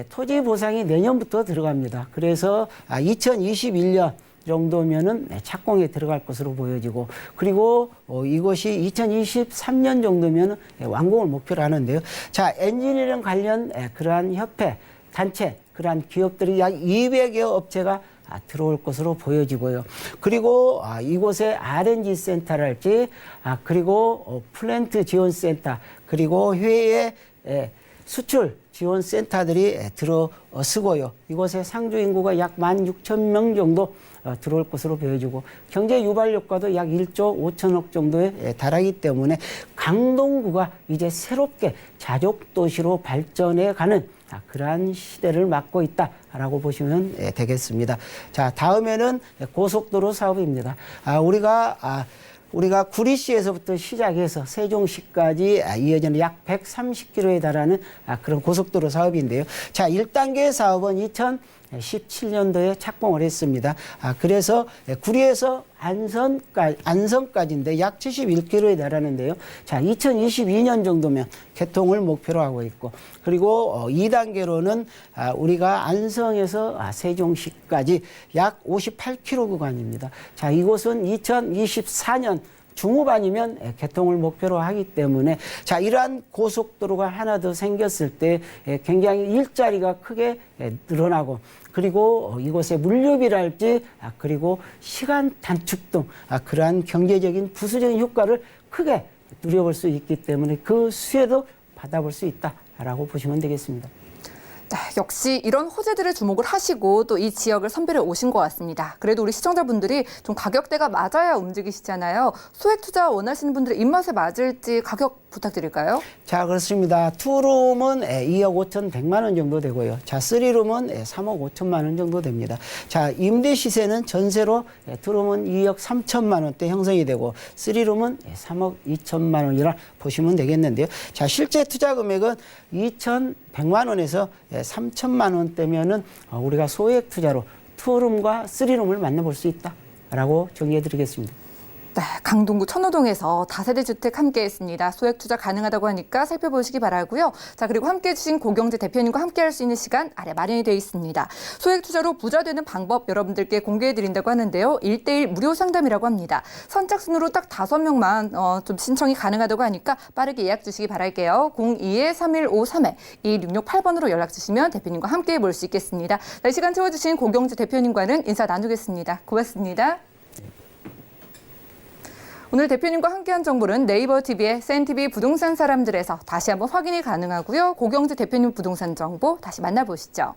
토지 보상이 내년부터 들어갑니다. 그래서 2021년 정도면은 착공에 들어갈 것으로 보여지고 그리고 이것이 2023년 정도면 완공을 목표로 하는데요. 자, 엔지니어링 관련 그러한 협회, 단체, 그러한 기업들이 약 200여 업체가 들어올 것으로 보여지고요. 그리고 이곳에 R&D 센터랄지 그리고 플랜트 지원 센터 그리고 해외 수출 지원 센터들이 들어서고요. 이곳에 상주 인구가 약 16,000명 정도 들어올 것으로 보여지고 경제 유발 효과도 약 1조 5천억 정도에 달하기 때문에 강동구가 이제 새롭게 자족 도시로 발전해 가는 그러한 시대를 맞고 있다라고 보시면 되겠습니다. 자, 다음에는 고속도로 사업입니다. 우리가 구리시에서부터 시작해서 세종시까지 이어지는 약 130km에 달하는 그런 고속도로 사업인데요. 자, 1단계 사업은 2017년도에 착공을 했습니다. 그래서 구리에서 안성까지인데 약 71km에 달하는데요. 자, 2022년 정도면 개통을 목표로 하고 있고 그리고 2단계로는 우리가 안성에서 세종시까지 약 58km 구간입니다. 자, 이곳은 2024년 중후반이면 개통을 목표로 하기 때문에 자, 이러한 고속도로가 하나 더 생겼을 때 굉장히 일자리가 크게 늘어나고 그리고 이곳의 물류비랄지 그리고 시간 단축 등 그러한 경제적인 부수적인 효과를 크게 누려볼 수 있기 때문에 그 수혜도 받아볼 수 있다라고 보시면 되겠습니다. 네, 역시 이런 호재들을 주목을 하시고 또 이 지역을 선별해 오신 것 같습니다. 그래도 우리 시청자분들이 좀 가격대가 맞아야 움직이시잖아요. 소액 투자 원하시는 분들의 입맛에 맞을지 가격 부탁드릴까요? 자, 그렇습니다. 투룸은 2억 5,100만 원 정도 되고요. 자, 3룸은 3억 5천만 원 정도 됩니다. 자, 임대 시세는 전세로 투룸은 2억 3천만 원대 형성이 되고 3룸은 3억 2천만 원이라 보시면 되겠는데요. 자, 실제 투자 금액은 2,100만 원에서 3천만 원대면은 우리가 소액 투자로 투룸과 3룸을 만나볼 수 있다라고 정리해 드리겠습니다. 네, 강동구 천호동에서 다세대 주택 함께했습니다. 소액 투자 가능하다고 하니까 살펴보시기 바라고요. 자, 그리고 함께해 주신 고경재 대표님과 함께할 수 있는 시간 아래 마련이 되어 있습니다. 소액 투자로 부자 되는 방법 여러분들께 공개해 드린다고 하는데요. 1:1 무료 상담이라고 합니다. 선착순으로 딱 5명만 좀 신청이 가능하다고 하니까 빠르게 예약 주시기 바랄게요. 02-3153-2668번으로 연락 주시면 대표님과 함께해 볼 수 있겠습니다. 네, 시간 채워주신 고경재 대표님과는 인사 나누겠습니다. 고맙습니다. 오늘 대표님과 함께한 정보는 네이버 TV의 센TV 부동산 사람들에서 다시 한번 확인이 가능하고요. 고경재 대표님 부동산 정보 다시 만나보시죠.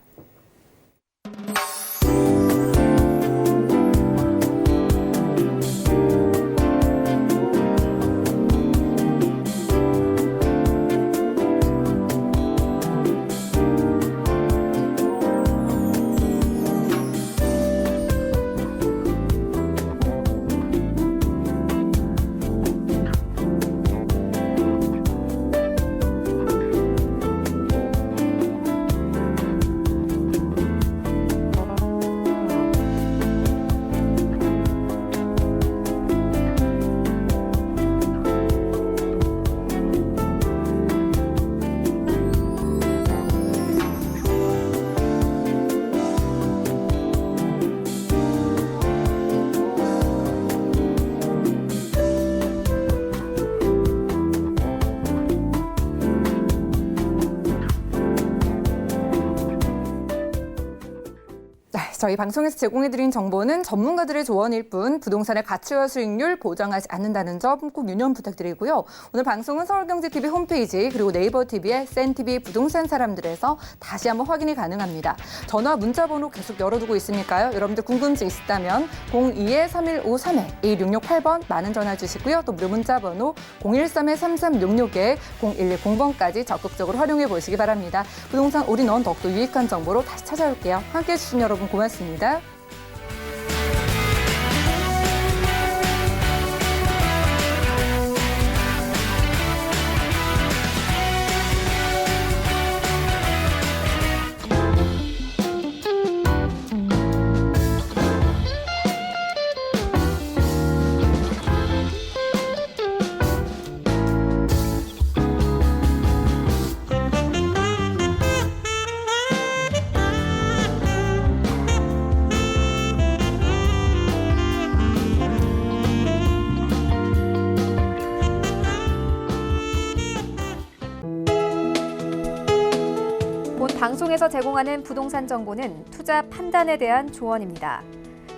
저희 방송에서 제공해드린 정보는 전문가들의 조언일 뿐 부동산의 가치와 수익률 보장하지 않는다는 점 꼭 유념 부탁드리고요. 오늘 방송은 서울경제TV 홈페이지 그리고 네이버 TV의 센TV 부동산 사람들에서 다시 한번 확인이 가능합니다. 전화 문자 번호 계속 열어두고 있으니까요. 여러분들 궁금증 있다면 02-3153-1668번 많은 전화 주시고요. 또 무료 문자 번호 013-3366에 0110번까지 적극적으로 활용해 보시기 바랍니다. 부동산 올인원 더욱더 유익한 정보로 다시 찾아올게요. 함께해 주신 여러분 고맙습니다. 본 방송에서 제공하는 부동산 정보는 투자 판단에 대한 조언입니다.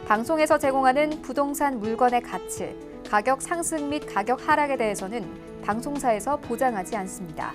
방송에서 제공하는 부동산 물건의 가치, 가격 상승 및 가격 하락에 대해서는 방송사에서 보장하지 않습니다.